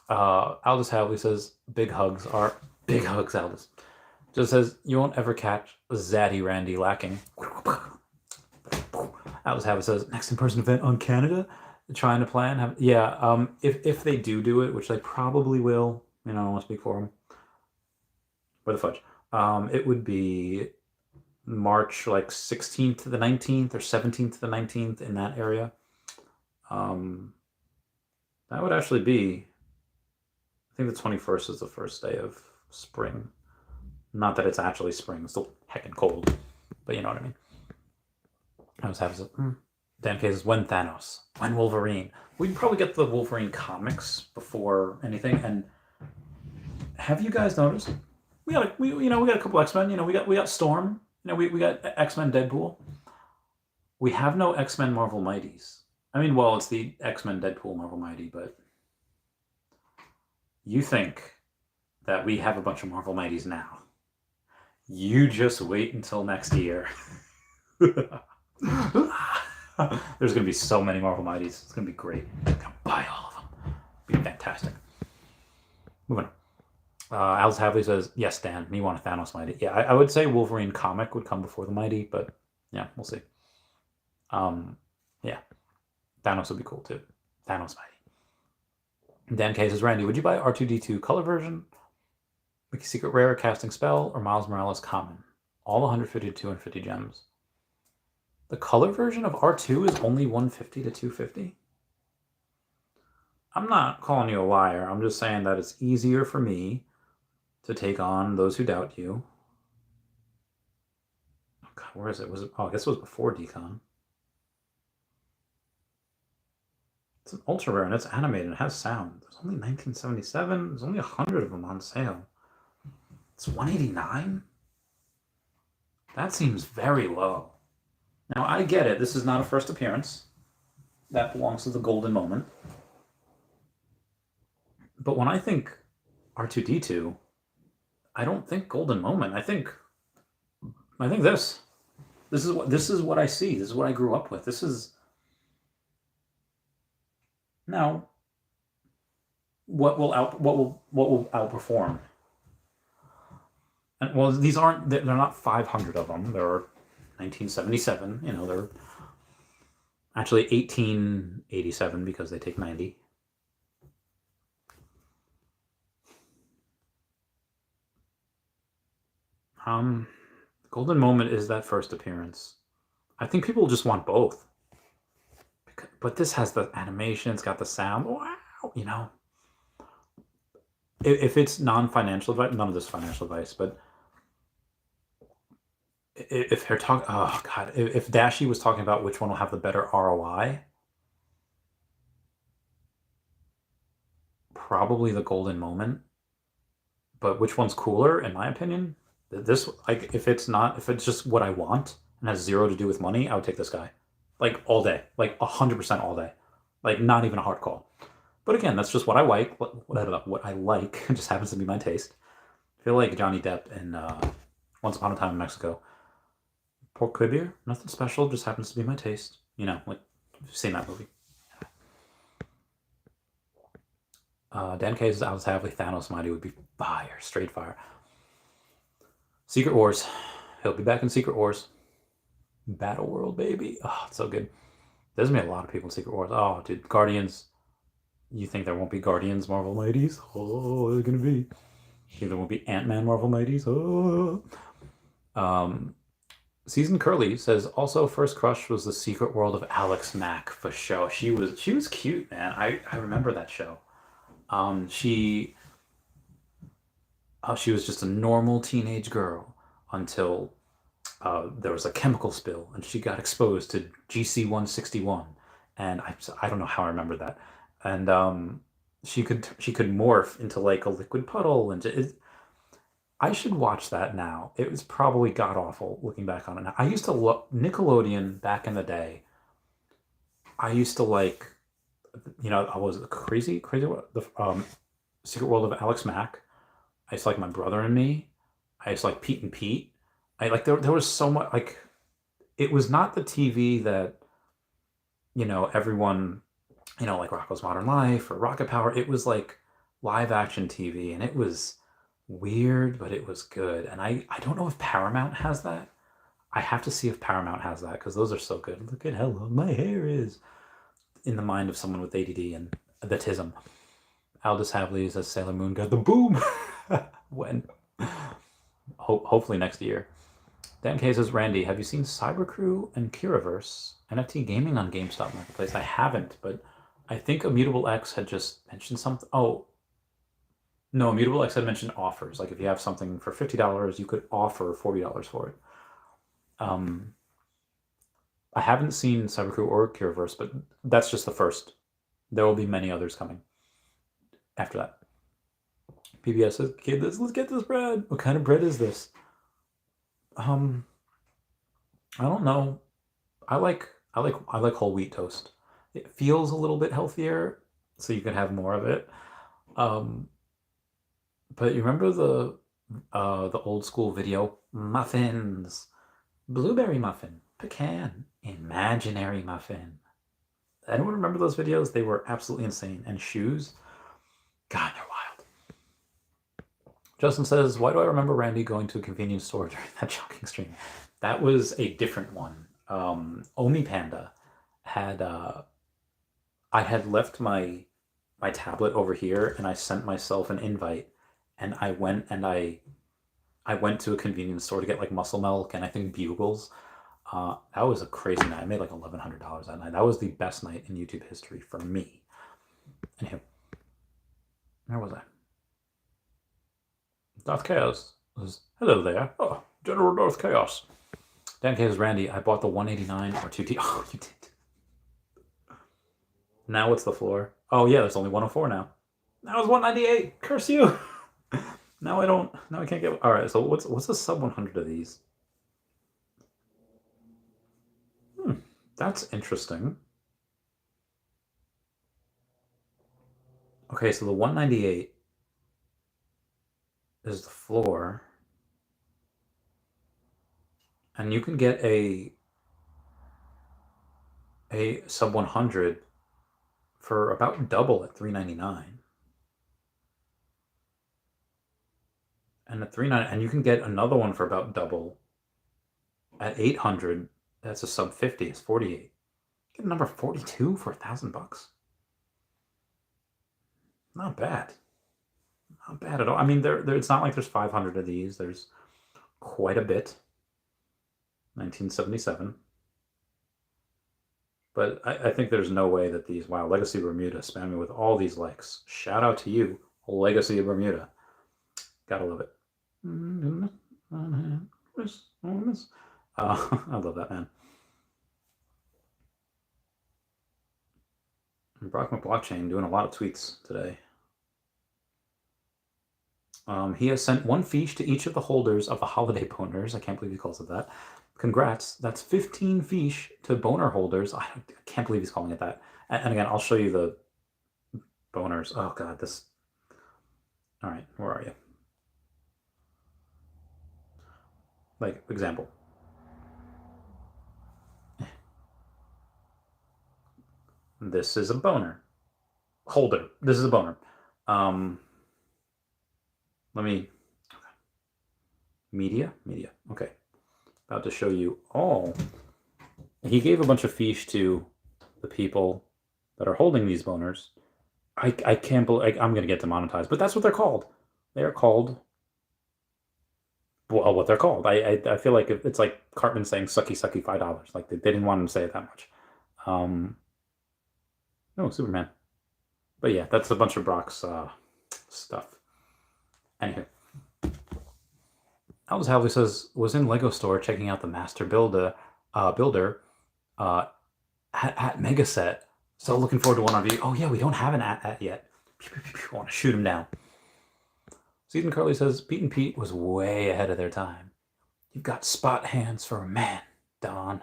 Aldous Havley says, big hugs are big hugs, Aldous. Just says, you won't ever catch Zaddy Randy lacking. Aldous Havley says, next in-person event on Canada? Trying to plan? Yeah, if they do it, which they probably will, I don't want to speak for them. Where the fudge? It would be March like 16th to the 19th or 17th to the 19th in that area. That would actually be, I think the 21st is the first day of spring. Not that it's actually spring, it's still heckin' cold, but you know what I mean. I was having Dan Case is when Thanos, when Wolverine. We'd probably get the Wolverine comics before anything. And have you guys noticed? We got a couple X-Men. We got Storm. We got X-Men Deadpool. We have no X-Men Marvel Mighties. I mean, well, it's the X-Men Deadpool Marvel Mighty, but you think that we have a bunch of Marvel Mighties now. You just wait until next year. There's going to be so many Marvel Mighties. It's going to be great. I'm going to buy all of them. It'll be fantastic. Moving on. Aldous Havley says, yes, Dan, me want a Thanos Mighty. Yeah, I would say Wolverine comic would come before the Mighty, but yeah, we'll see. Yeah. Thanos would be cool too. Thanos Mighty. Dan K says, Randy, would you buy R2-D2 color version? Mickey Secret Rare, Casting Spell, or Miles Morales Common? All 150 to 250 gems. The color version of R2 is only 150 to 250? I'm not calling you a liar. I'm just saying that it's easier for me to take on those who doubt you. Oh, God, where is it? I guess it was before Decon. It's an ultra rare and it's animated. It has sound. There's only 1977. There's only 100 of them on sale. It's 189? That seems very low. Now, I get it. This is not a first appearance. That belongs to the golden moment. But when I think R2-D2, I don't think golden moment. I think this. This is what I see. This is what I grew up with. This is now what will outperform. And, well, they're not 500 of them. There are 1977. They're actually 1887 because they take 90. Golden Moment is that first appearance. I think people just want both. But this has the animation, it's got the sound. Wow, If it's non-financial advice, none of this financial advice, but if they're talking, oh God, if Dashi was talking about which one will have the better ROI, probably the Golden Moment. But which one's cooler, in my opinion? This, like, if it's just what I want and has zero to do with money, I would take this guy, like all day, like 100% all day, like not even a hard call. But again, that's just what I like. What I like it just happens to be my taste. I feel like Johnny Depp in Once Upon a Time in Mexico. Pork Quibbeer, nothing special, just happens to be my taste. Like you've seen that movie. Dan Case's Aldous Havley Thanos Mighty would be fire, straight fire. Secret Wars. He'll be back in Secret Wars. Battle World, baby. Oh, it's so good. There's gonna be a lot of people in Secret Wars. Oh, dude, Guardians. You think there won't be Guardians Marvel Mighties? Oh, they're gonna be. You think there won't be Ant-Man Marvel Mighties? Oh. Season Curly says also first crush was the Secret World of Alex Mack for show. She was cute, man. I remember that show. She she was just a normal teenage girl until there was a chemical spill and she got exposed to GC-161, and I don't know how I remember that. And she could morph into like a liquid puddle, and I should watch that now. It was probably god awful looking back on it now. I used to love Nickelodeon back in the day. I used to like, I was crazy the Secret World of Alex Mack. I used to like My Brother and Me. I used to like Pete and Pete. I like there was so much like it was not the TV that everyone like Rocko's Modern Life or Rocket Power. It was like live action TV, and it was weird, but it was good. And I don't know if Paramount has that. I have to see if Paramount has that because those are so good. Look at how long my hair is in the mind of someone with ADD and the tism. Aldous Havley says Sailor Moon got the boom. When? Hopefully next year. Dan K says, Randy, have you seen Cybercrew and Kiraverse NFT gaming on GameStop Marketplace? I haven't, but I think Immutable X had just mentioned something. Oh, no, Immutable X had mentioned offers. Like if you have something for $50, you could offer $40 for it. I haven't seen Cybercrew or Kiraverse, but that's just the first. There will be many others coming after that. PBS says, "Kid, let's get this bread. What kind of bread is this?" I don't know. I like whole wheat toast. It feels a little bit healthier, so you can have more of it. But you remember the old school video muffins, blueberry muffin, pecan, imaginary muffin. Anyone remember those videos? They were absolutely insane. And shoes, God, they're wild. Justin says, why do I remember Randy going to a convenience store during that shocking stream? That was a different one. Omi Panda had I had left my tablet over here, and I sent myself an invite, and I went to a convenience store to get like muscle milk and I think bugles. That was a crazy night. I made like $1,100 that night. That was the best night in YouTube history for me. Anywho, where was I? Darth Chaos was, hello there. Oh, General Darth Chaos. Dan Chaos, Randy, I bought the 189 or 2T. Oh, you did. Now what's the floor? Oh yeah, there's only 104 now. Now it's 198. Curse you. Now I can't get. All right, so what's a sub 100 of these? That's interesting. Okay, so the 198 is the floor, and you can get a sub 100 for about double at 399. And at 399, and you can get another one for about double at 800. That's a sub 50. It's 48. Get a number 42 for $1,000. Not bad. Not bad at all. I mean, it's not like there's 500 of these. There's quite a bit. 1977. But I think there's no way that these, wow, Legacy Bermuda spam me with all these likes. Shout out to you, Legacy of Bermuda. Gotta love it. I love that, man. Brock McBlockchain doing a lot of tweets today. He has sent one Feesh to each of the holders of the holiday boners. I can't believe he calls it that. Congrats. That's 15 Feesh to boner holders. I can't believe he's calling it that. And again, I'll show you the boners. Oh, God, this. All right, where are you? Like, example. This is a boner. Holder. This is a boner. Let me. Okay. Media. Okay. About to show you all. He gave a bunch of Feesh to the people that are holding these boners. I can't believe I'm gonna get demonetized, but that's what they're called. They are called, well, what they're called. I feel like it's like Cartman saying "sucky sucky $5." Like they didn't want him to say it that much. Um, no, Superman. But yeah, that's a bunch of Brock's stuff. Anywho, Alice Halvey says was in Lego store checking out the master builder uh, at Megaset. So looking forward to one on you. Oh yeah, we don't have an at yet. I want to shoot him down. Season Carly says Pete and Pete was way ahead of their time. You've got spot hands for a man, Don.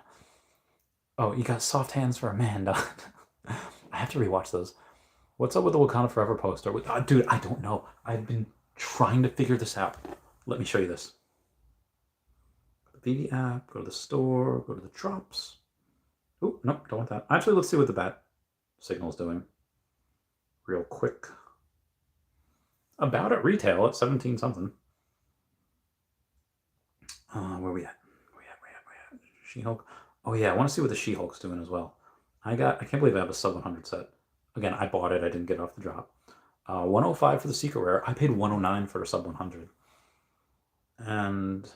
Oh, you got soft hands for a man, Don. I have to rewatch those. What's up with the Wakanda Forever poster? Dude, I don't know. I've been trying to figure this out. Let me show you this. The Vivi app, go to the store, go to the drops. Oh, nope, don't want that. Actually, let's see what the bat signal's doing. Real quick. About at retail at 17 something. Where we at? She-Hulk. Oh yeah, I want to see what the She-Hulk's doing as well. I can't believe I have a sub 100 set. Again, I bought it. I didn't get it off the drop. 105 for the Secret Rare. I paid 109 for a sub 100. And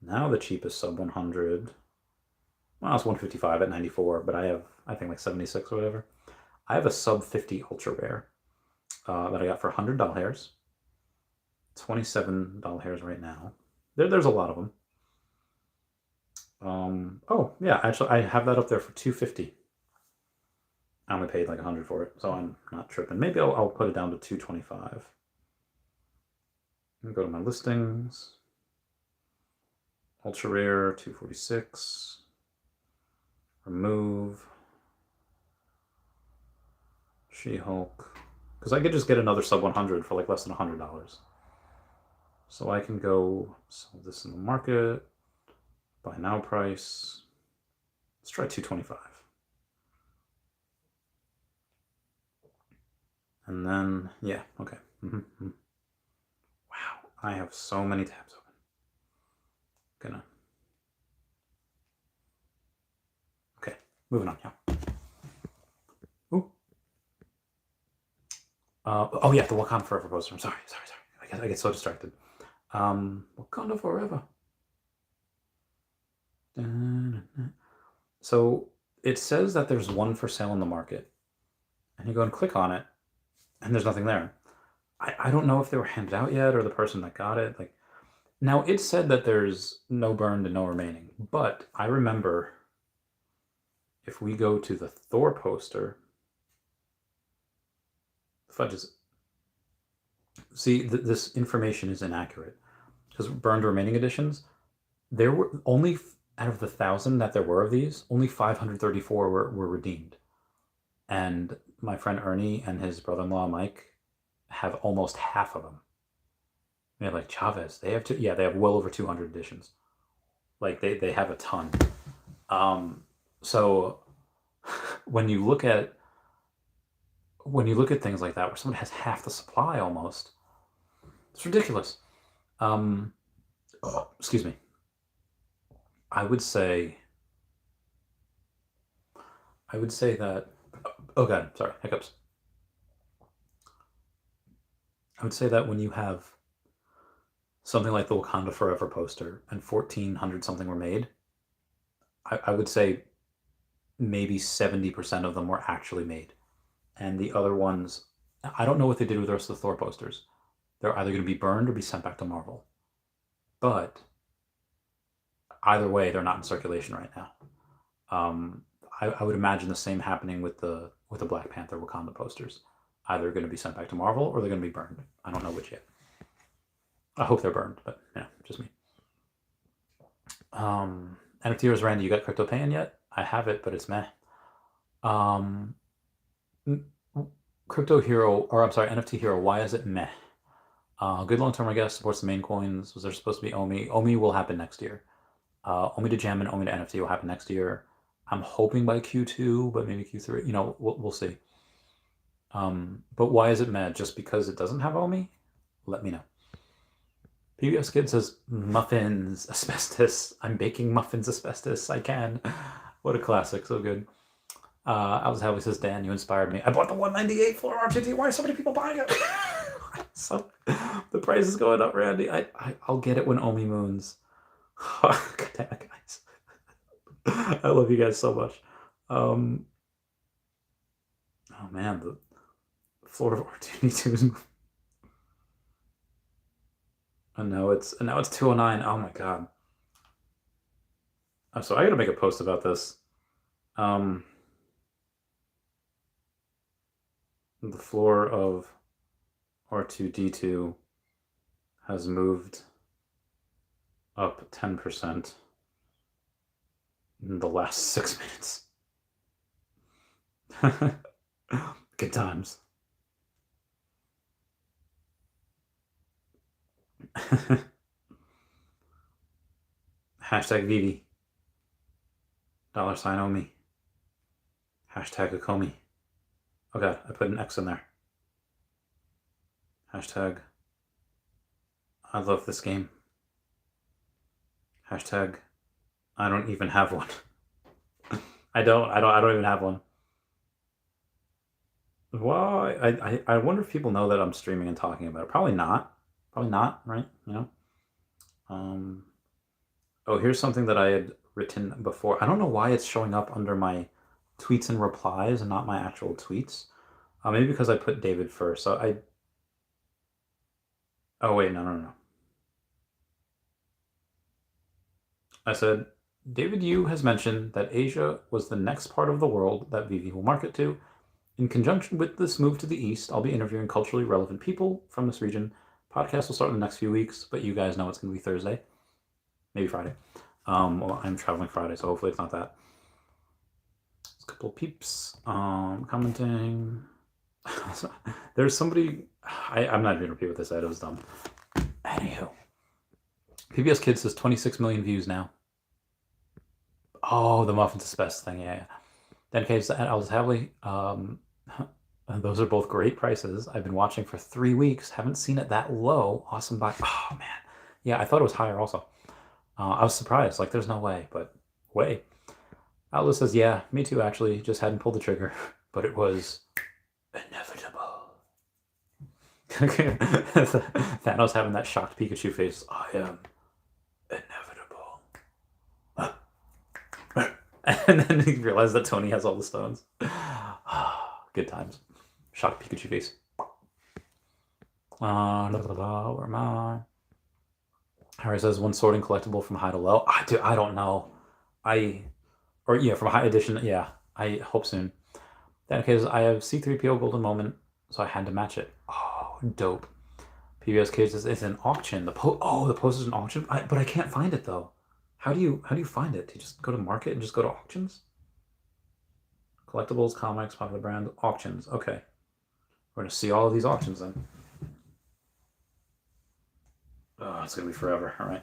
now the cheapest sub 100. Well, it's 155 at 94, but I have, I think, like 76 or whatever. I have a sub 50 ultra rare that I got for $100 hairs. $27 hairs right now. There's a lot of them. Oh yeah, actually I have that up there for $250. I only paid like $100 for it, so I'm not tripping. Maybe I'll put it down to $225. Go to my listings. Ultra rare, $246. Remove. She-Hulk. Because I could just get another sub 100 for like less than $100. So I can go sell this in the market. Buy now price. Let's try $225. And then, yeah, okay. Wow, I have so many tabs open. Okay, moving on, yeah. Ooh. Oh yeah, the Wakanda Forever poster. I'm sorry. I get so distracted. Wakanda Forever. So it says that there's one for sale in the market, and you go and click on it, and there's nothing there. I don't know if they were handed out yet or the person that got it. Like, now it said that there's no burned and no remaining, but I remember if we go to the Thor poster, fudges. See, this information is inaccurate because burned remaining editions, there were only out of the 1,000 that there were of these, only 534 were redeemed. And my friend Ernie and his brother-in-law Mike have almost half of them. They have like Chavez. They have they have well over 200 editions. Like they have a ton. So when you look at things like that where someone has half the supply almost, it's ridiculous. Excuse me. I would say that, oh god, sorry, hiccups. I would say that when you have something like the Wakanda Forever poster and 1,400 something were made, I would say maybe 70% of them were actually made. And the other ones, I don't know what they did with the rest of the Thor posters. They're either going to be burned or be sent back to Marvel. But either way, they're not in circulation right now. I would imagine the same happening with the Black Panther Wakanda posters. Either going to be sent back to Marvel or they're going to be burned. I don't know which yet. I hope they're burned, but yeah, just me. NFT Heroes, Randy, you got crypto paying yet? I have it, but it's meh. Crypto Hero, or I'm sorry, NFT Hero, why is it meh? Good long term, I guess, supports the main coins. Was there supposed to be Omi? Omi will happen next year. Omi to Gem and Omi to NFT will happen next year. I'm hoping by Q2, but maybe Q3. You know, we'll see. But why is it meh? Just because it doesn't have Omi? Let me know. PBS Kid says, muffins, asbestos. I'm baking muffins, asbestos. I can. What a classic. So good. Alice Haley says, Dan, you inspired me. I bought the 198 floor RTT. Why are so many people buying it? So the price is going up, Randy. I'll get it when Omi moons. God damn it, guys. I love you guys so much. Oh man, the floor of R2D2 is moving. And now it's 209. Oh my god. So I gotta make a post about this. The floor of R2D2 has moved up 10% in the last 6 minutes. Good times. Hashtag Vivi. $sign Omi. Hashtag Akomi. Okay, I put an X in there. Hashtag I love this game. Hashtag I don't even have one. I don't even have one. Well, I wonder if people know that I'm streaming and talking about it. Probably not. Probably not, right? You know? Oh, here's something that I had written before. I don't know why it's showing up under my tweets and replies and not my actual tweets. Maybe because I put David first. So oh wait, no. I said, David Yu has mentioned that Asia was the next part of the world that Vivi will market to. In conjunction with this move to the east, I'll be interviewing culturally relevant people from this region. Podcast will start in the next few weeks, but you guys know it's going to be Thursday. Maybe Friday. Well, I'm traveling Friday, so hopefully it's not that. There's a couple of peeps commenting. There's somebody... I'm not even going to repeat what they said. It was dumb. Anywho. PBS Kids says 26 million views now. Oh, the Muffins is best thing. Yeah. Then Case and Alice Havley. Those are both great prices. I've been watching for 3 weeks. Haven't seen it that low. Awesome buy. Oh, man. Yeah, I thought it was higher also. I was surprised. Like, there's no way, but way. Alice says, yeah, me too, actually. Just hadn't pulled the trigger, but it was inevitable. Thanos having that shocked Pikachu face. I am inevitable. And then he realized that Tony has all the stones. Good times. Shocked Pikachu face. Where am I? Harry says one sorting collectible from high to low. I don't know. From high edition. Yeah, I hope soon. Then because I have C3PO Golden Moment, so I had to match it. Oh, dope. PBS Kids says it's an auction. The post is an auction, but I can't find it though. How do you find it? Do you just go to market and just go to auctions? Collectibles, comics, popular brand, auctions. Okay. We're gonna see all of these auctions then. Oh, it's gonna be forever. All right,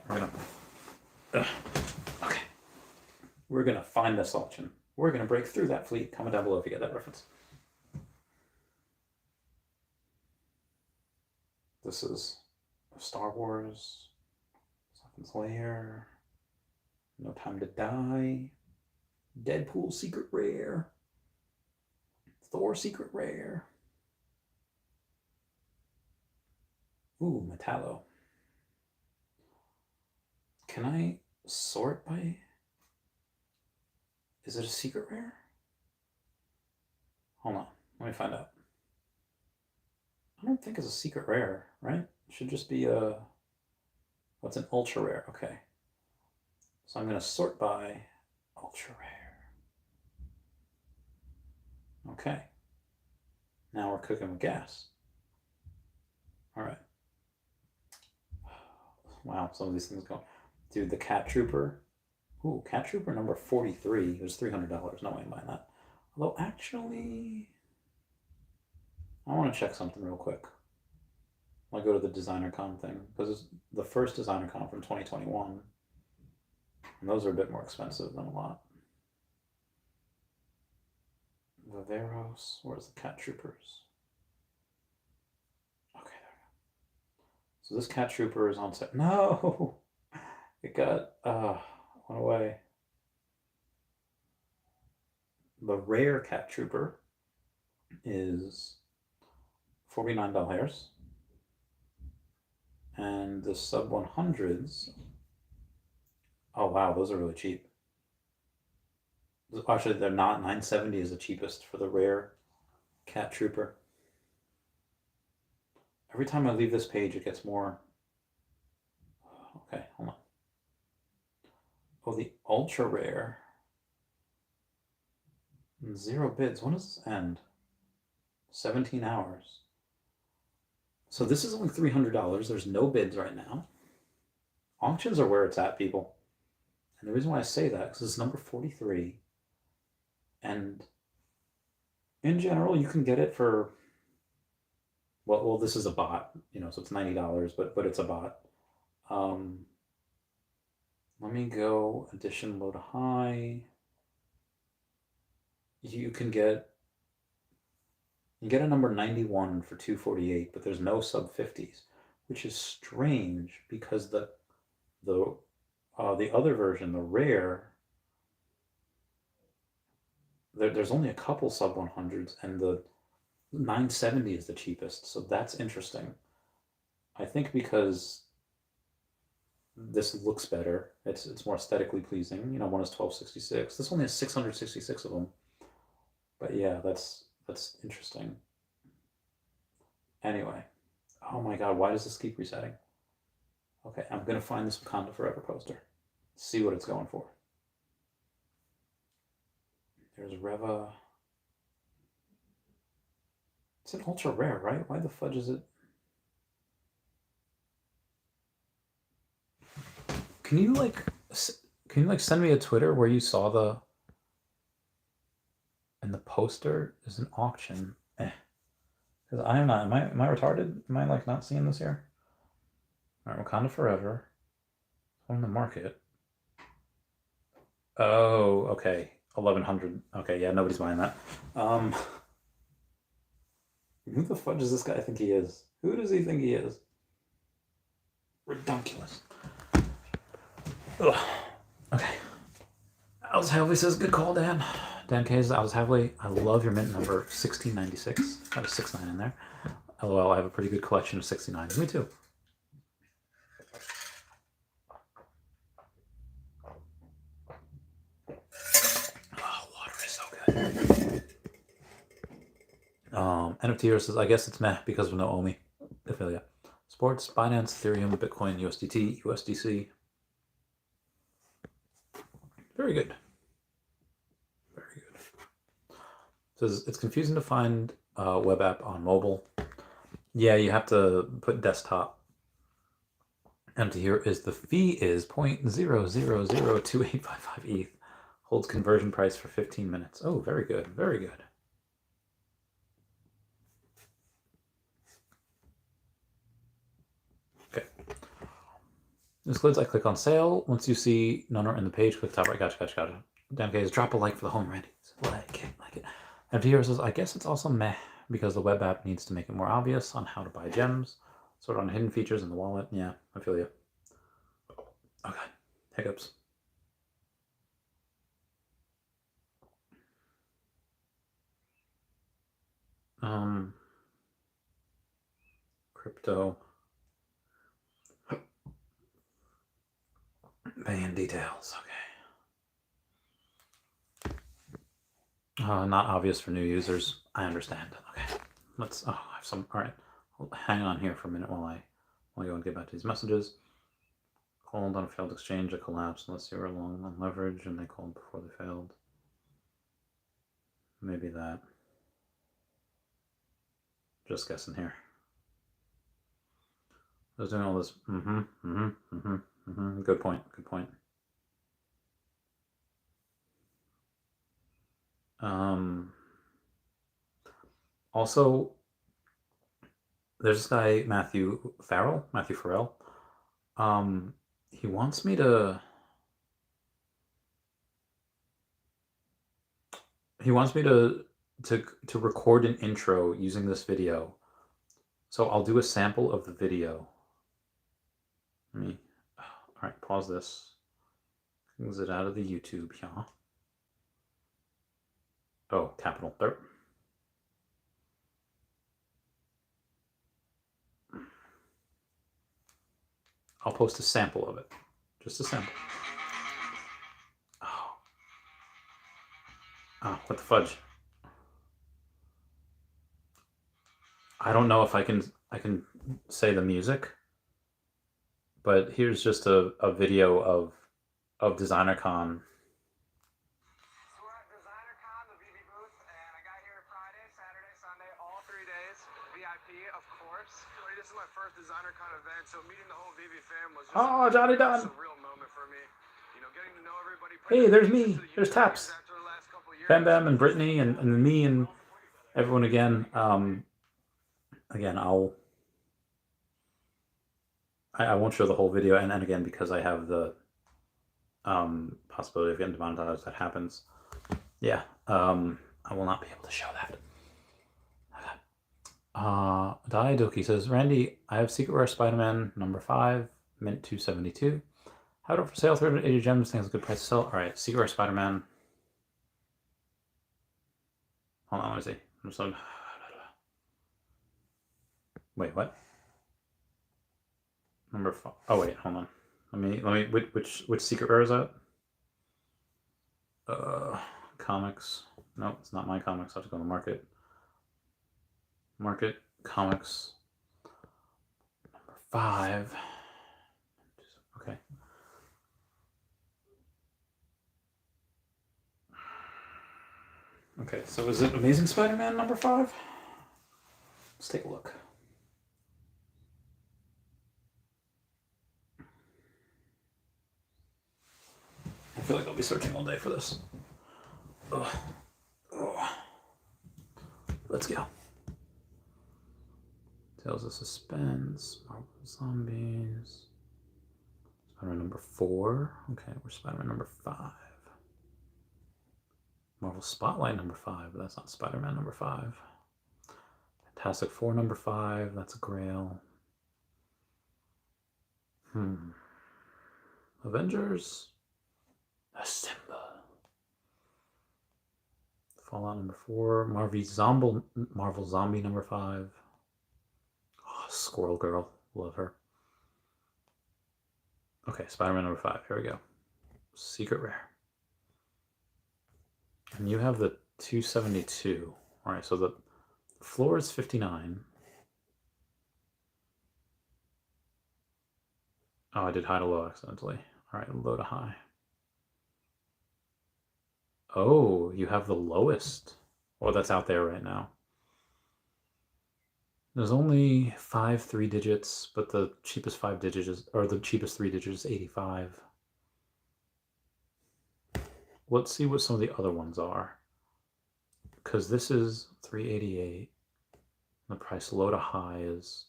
okay. We're gonna find this auction. We're gonna break through that fleet. Comment down below if you get that reference. This is Star Wars, Something's Lair, No Time to Die, Deadpool Secret Rare, Thor Secret Rare. Ooh, Metallo. Can I sort by... Is it a secret rare? Hold on, let me find out. I don't think it's a secret rare, right? It should just be a... What's an ultra rare? Okay. So I'm going to sort by ultra rare. Okay. Now we're cooking with gas. All right. Wow, some of these things go. Dude, the Cat Trooper. Ooh, Cat Trooper number 43. It was $300. No way I'm buying that. Although, actually, I want to check something real quick. I'll go to the Designer Con thing, because it's the first Designer Con from 2021. And those are a bit more expensive than a lot. Viveros. Where's the Cat Troopers? Okay, there we go. So this Cat Trooper is on sale. No! It got, went away. the rare Cat Trooper is $49. And the sub 100s, oh wow, those are really cheap. Actually, they're not. 970 is the cheapest for the rare Cat Trooper. Every time I leave this page, it gets more. Okay, hold on. Oh, the ultra rare. 0 bids. When does this end? 17 hours. So this is only $300. There's no bids right now. Auctions are where it's at, people. And the reason why I say that is it's number 43. And in general, you can get it for, well, this is a bot, you know, so it's $90, but it's a bot. Let me go edition low to high. You get a number 91 for $248, but there's no sub 50s, which is strange because the other version, the rare, there's only a couple sub 100s, and the 970 is the cheapest, so that's interesting. I think because this looks better, it's more aesthetically pleasing. You know, one is 1266. This only has 666 of them. But yeah, that's interesting. Anyway, oh my god, why does this keep resetting? Okay, I'm gonna find this Wakanda Forever poster. See what it's going for. There's Reva. It's an ultra rare, right? Why the fudge is it? Can you like send me a Twitter where you saw the and the poster is an auction? Because I am not. Am I retarded? Am I like not seeing this here? All right, Wakanda Forever. On the market. Oh, okay. 1100. Okay, yeah, nobody's buying that. Who the fudge does this guy think he is? Who does he think he is? Redunculous. Ugh. Okay. Alice Havley says, good call, Dan. Dan K's Alice Havley. I love your mint number 1696. Got a 69 in there. LOL, I have a pretty good collection of 69s. Me too. Oh, water is so good. NFT says, I guess it's meh because of no OMI affiliate. Sports, Binance, Ethereum, Bitcoin, USDT, USDC. Very good. Very good. It says it's confusing to find a web app on mobile. Yeah, you have to put desktop. Empty here is the fee is 0.0002855 ETH. Holds conversion price for 15 minutes. Oh, very good. Very good. Okay. This lids, I click on sale. Once you see none are in the page, click top right. Gotcha. Dan K's drop a like for the home ready. Like it. Empty here says, I guess it's also meh because the web app needs to make it more obvious on how to buy gems. Sort on hidden features in the wallet. Yeah, I feel you. Oh god, hiccups. Crypto. Paying details. Okay. Not obvious for new users. I understand. Okay. Let's. Oh, I have some. All right. Hang on here for a minute while I go and get back to these messages. Called on a failed exchange, a collapse unless you were long on leverage and they called before they failed. Maybe that. Just guessing here. I was doing all this. Good point. Also, there's this guy, Matthew Farrell. He wants me to record an intro using this video. So I'll do a sample of the video. All right, pause this. Exit out of the YouTube, yeah. Oh, capital derp. I'll post a sample of it. Just a sample. Oh. Oh, what the fudge? I don't know if I can say the music, but here's just a video of DesignerCon. So we're at DesignerCon, the Vivi booth, and I got here Friday, Saturday, Sunday, all 3 days. VIP, of course. This is my first DesignerCon event, so meeting the whole Vivi fam was just a surreal moment for me. You know, getting to know everybody. Hey, there's me. There's Taps. Bam Bam and Brittany and me and everyone again. Again, I won't show the whole video, and again, because I have the possibility of getting demonetized, that happens. Yeah, I will not be able to show that. Diadoki says, Randy, I have Secret Rare Spider-Man number 5, mint 272. How for sale, 380 gems. Think it's a good price to sell. All right, Secret Rare Spider-Man. Hold on, let me see. I'm just wait, what? Number 5. Oh wait, hold on. Let me. Which Secret Rare is that? Comics. No, it's not my comics. I have to go to the market. Market comics. Number 5. Okay. Okay, so is it Amazing Spider-Man number 5? Let's take a look. I feel like I'll be searching all day for this. Ugh. Oh. Let's go. Tales of Suspense, Marvel Zombies. Spider-Man number 4. Okay, we're Spider-Man number 5. Marvel Spotlight number 5, but that's not Spider-Man number 5. Fantastic Four number 5, that's a Grail. Avengers Assemble. Fallout number 4. Marvel Zombie number 5. Oh, Squirrel Girl, love her. Okay, Spider-Man number 5, here we go. Secret Rare. And you have the 272. All right, so the floor is 59. Oh, I did high to low accidentally. All right, low to high. Oh, you have the lowest. Oh, that's out there right now. There's only 5 3 digits, but the cheapest 5 digits is, or the cheapest 3 digits is 85. Let's see what some of the other ones are. Because this is 388. The price low to high is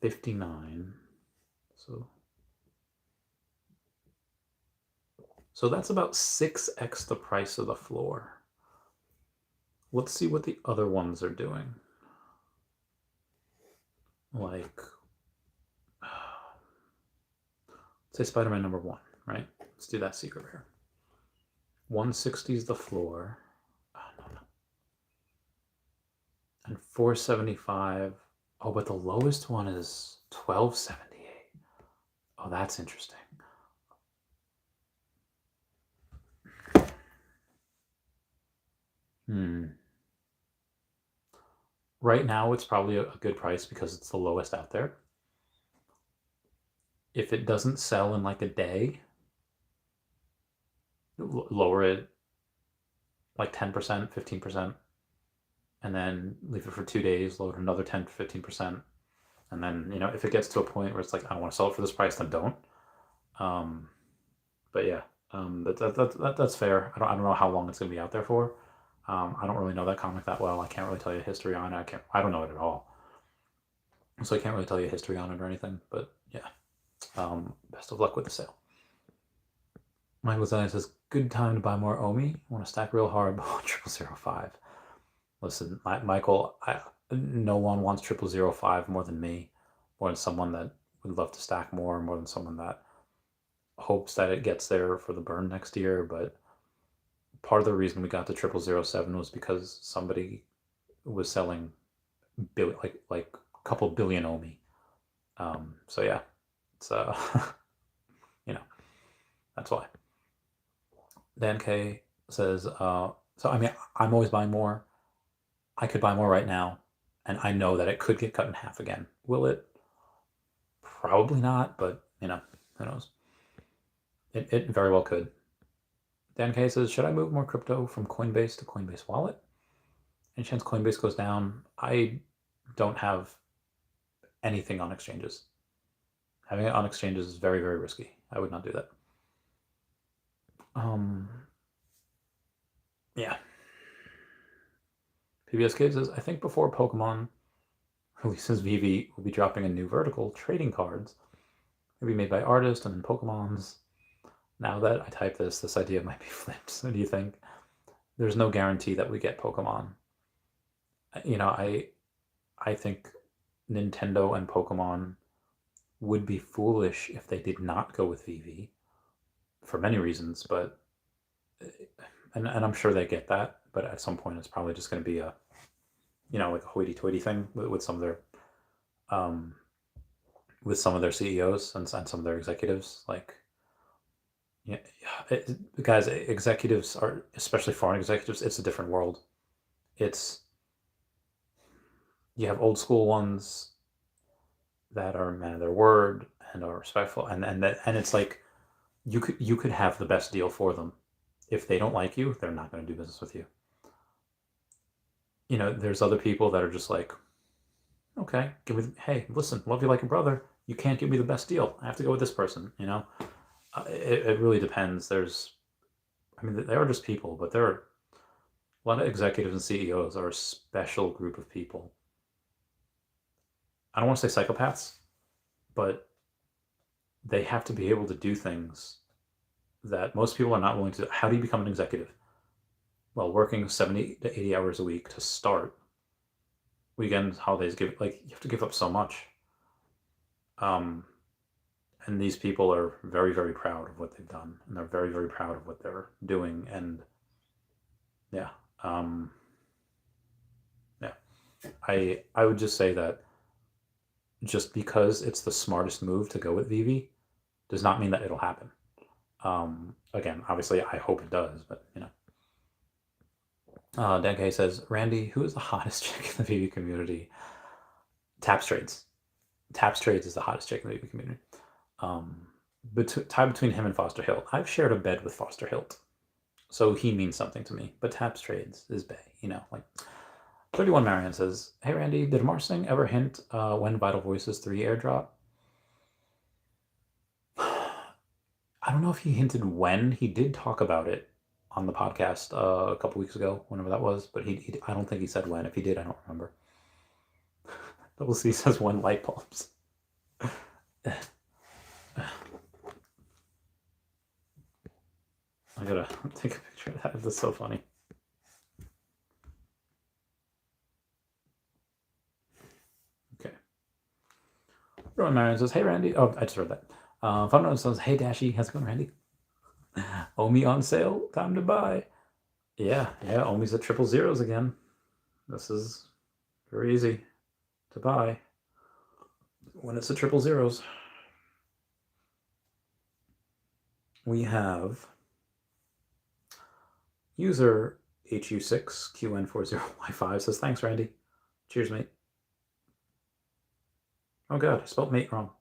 59. So that's about 6x the price of the floor. Let's see what the other ones are doing. Like, say Spider-Man number 1, right? Let's do that Secret Rare. 160 is the floor. Oh, no. And 475. Oh, but the lowest one is 1278. Oh, that's interesting. Right now, it's probably a good price because it's the lowest out there. If it doesn't sell in like a day, lower it like 10%, 15%, and then leave it for 2 days, lower it another 10 to 15%. And then, you know, if it gets to a point where it's like, I don't want to sell it for this price, then don't. But yeah, that's fair. I don't know how long it's going to be out there for. I don't really know that comic that well. I can't really tell you history on it. I don't know it at all. So I can't really tell you history on it or anything. But yeah, best of luck with the sale. Michael Zane says, good time to buy more Omi. Want to stack real hard, but 0005. Listen, Michael, no one wants 0005 more than me, more than someone that would love to stack more than someone that hopes that it gets there for the burn next year. But part of the reason we got to 0007 was because somebody was selling like a couple billion Omi. So yeah, it's you know, that's why. Dan K says, so I mean, I'm always buying more. I could buy more right now, and I know that it could get cut in half again. Will it? Probably not, but who knows? It very well could. Dan K says, should I move more crypto from Coinbase to Coinbase Wallet? Any chance Coinbase goes down? I don't have anything on exchanges. Having it on exchanges is very, very risky. I would not do that. Yeah. PBS Kids says, I think before Pokemon releases, Vivi will be dropping a new vertical, trading cards, maybe made by artists and then Pokemons. Now that I type this idea might be flipped. So do you think? There's no guarantee that we get Pokemon. I think Nintendo and Pokemon would be foolish if they did not go with Vivi for many reasons, but and I'm sure they get that, but at some point it's probably just going to be a like a hoity-toity thing with some of their CEOs and some of their executives. Like, yeah, guys, executives are, especially foreign executives, it's a different world. You have old school ones that are man of their word and are respectful, and it's like you could have the best deal for them. If they don't like you, they're not going to do business with you. There's other people that are just like, okay, hey, listen, love you like a brother. You can't give me the best deal. I have to go with this person. It really depends. They are just people, but there are a lot of executives and CEOs are a special group of people. I don't want to say psychopaths, but they have to be able to do things that most people are not willing to do. How do you become an executive? Well, working 70 to 80 hours a week to start. Weekends, holidays, you have to give up so much. And these people are very, very proud of what they've done, and they're very, very proud of what they're doing. And yeah, I would just say that just because it's the smartest move to go with Vivi does not mean that it'll happen. Again, obviously, I hope it does, but Dan K says, Randy, who is the hottest chick in the Vivi community? Taps Trades. Taps Trades is the hottest chick in the Vivi community. Tie between him and Foster Hilt. I've shared a bed with Foster Hilt, so he means something to me. But Taps Trades is bae, like 31 Marion says, hey Randy, did Marsing ever hint when Vital Voices 3 airdrop? I don't know if he hinted when. He did talk about it on the podcast a couple weeks ago, whenever that was, but I don't think he said when. If he did, I don't remember. Double C says when light bulbs. I gotta take a picture of that. That's so funny. Okay. Rowan Marion says, hey Randy. Oh, I just read that. Fun says, hey Dashi, how's it going, Randy? Omi on sale, time to buy. Yeah, Omi's at 000s again. This is very easy to buy when it's at 000s. We have user HU6QN40Y5 says, thanks, Randy. Cheers, mate. Oh god, I spelled mate wrong. I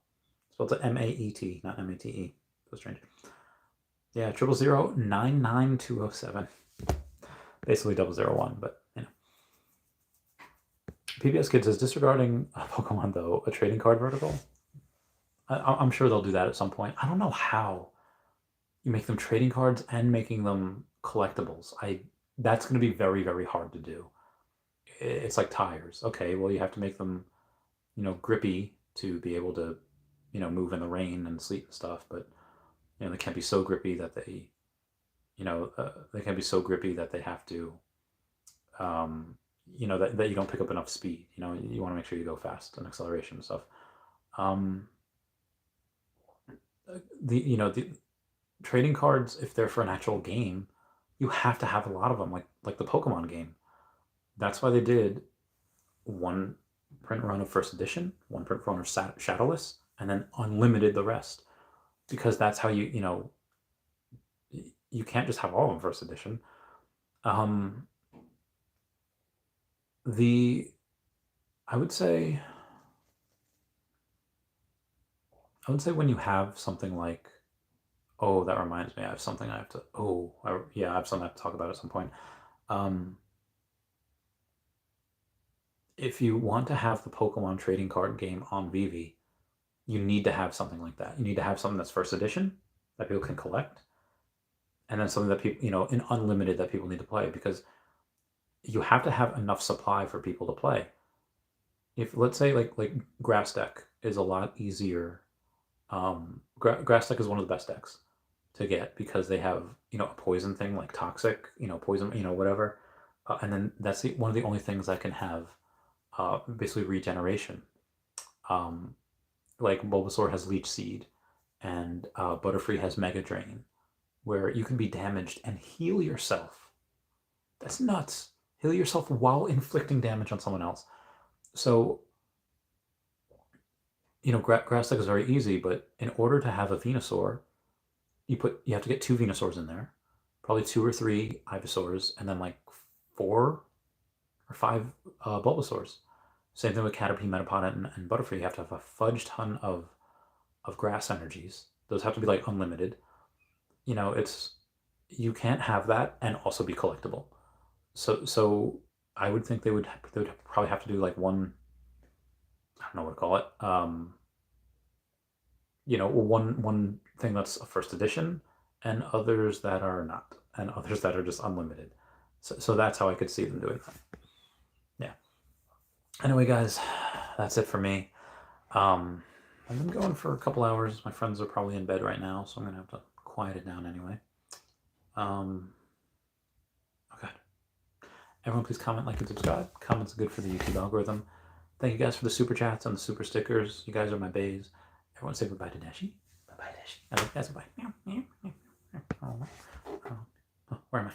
spelled it M-A-E-T, not M-A-T-E. So strange. Yeah, 000-99207. Basically 001, but PBS Kids is disregarding Pokemon, though, a trading card vertical. I'm sure they'll do that at some point. I don't know how you make them trading cards and making them collectibles. That's going to be very, very hard to do. It's like tires. Okay, well, you have to make them, grippy to be able to, move in the rain and sleet and stuff. But they can't be so grippy that they, they can't be so grippy that they have to, that you don't pick up enough speed. You want to make sure you go fast and acceleration and stuff. The trading cards, if they're for an actual game, you have to have a lot of them, like the Pokemon game. That's why they did one print run of first edition, one print run of shadowless, and then unlimited the rest, because that's how you can't just have all of them first edition. The I would say when you have something like, oh, that reminds me, I have something I have to, I have something I have to talk about at some point. If you want to have the Pokemon trading card game on Vivi, you need to have something like that. You need to have something that's first edition that people can collect, and then something that people, in unlimited, that people need to play, because you have to have enough supply for people to play. If, let's say, like Grass deck is a lot easier. Grass deck is one of the best decks to get, because they have a poison thing like toxic, poison, whatever, and then that's one of the only things that can have basically regeneration. Like Bulbasaur has Leech Seed, and Butterfree has Mega Drain, where you can be damaged and heal yourself. That's nuts. Heal yourself while inflicting damage on someone else. So, Grass deck is very easy, but in order to have a Venusaur, you have to get 2 Venusaurs in there, probably 2 or 3 Ivysaurs, and then like 4 or 5 Bulbasaurs. Same thing with Caterpie, Metapod, and Butterfree. You have to have a fudge ton of grass energies. Those have to be like unlimited. You can't have that and also be collectible. So I would think they would probably have to do like one, I don't know what to call it. One thing that's a first edition, and others that are not, and others that are just unlimited. So that's how I could see them doing that. Yeah. Anyway, guys, that's it for me. I've been going for a couple hours. My friends are probably in bed right now, so I'm gonna have to quiet it down anyway. Okay. Everyone, please comment, like, and subscribe. Comments are good for the YouTube algorithm. Thank you guys for the super chats and the super stickers. You guys are my bays. Everyone say goodbye to Dashi. Bye-bye, Dashi. I love you guys. Bye. Where am I?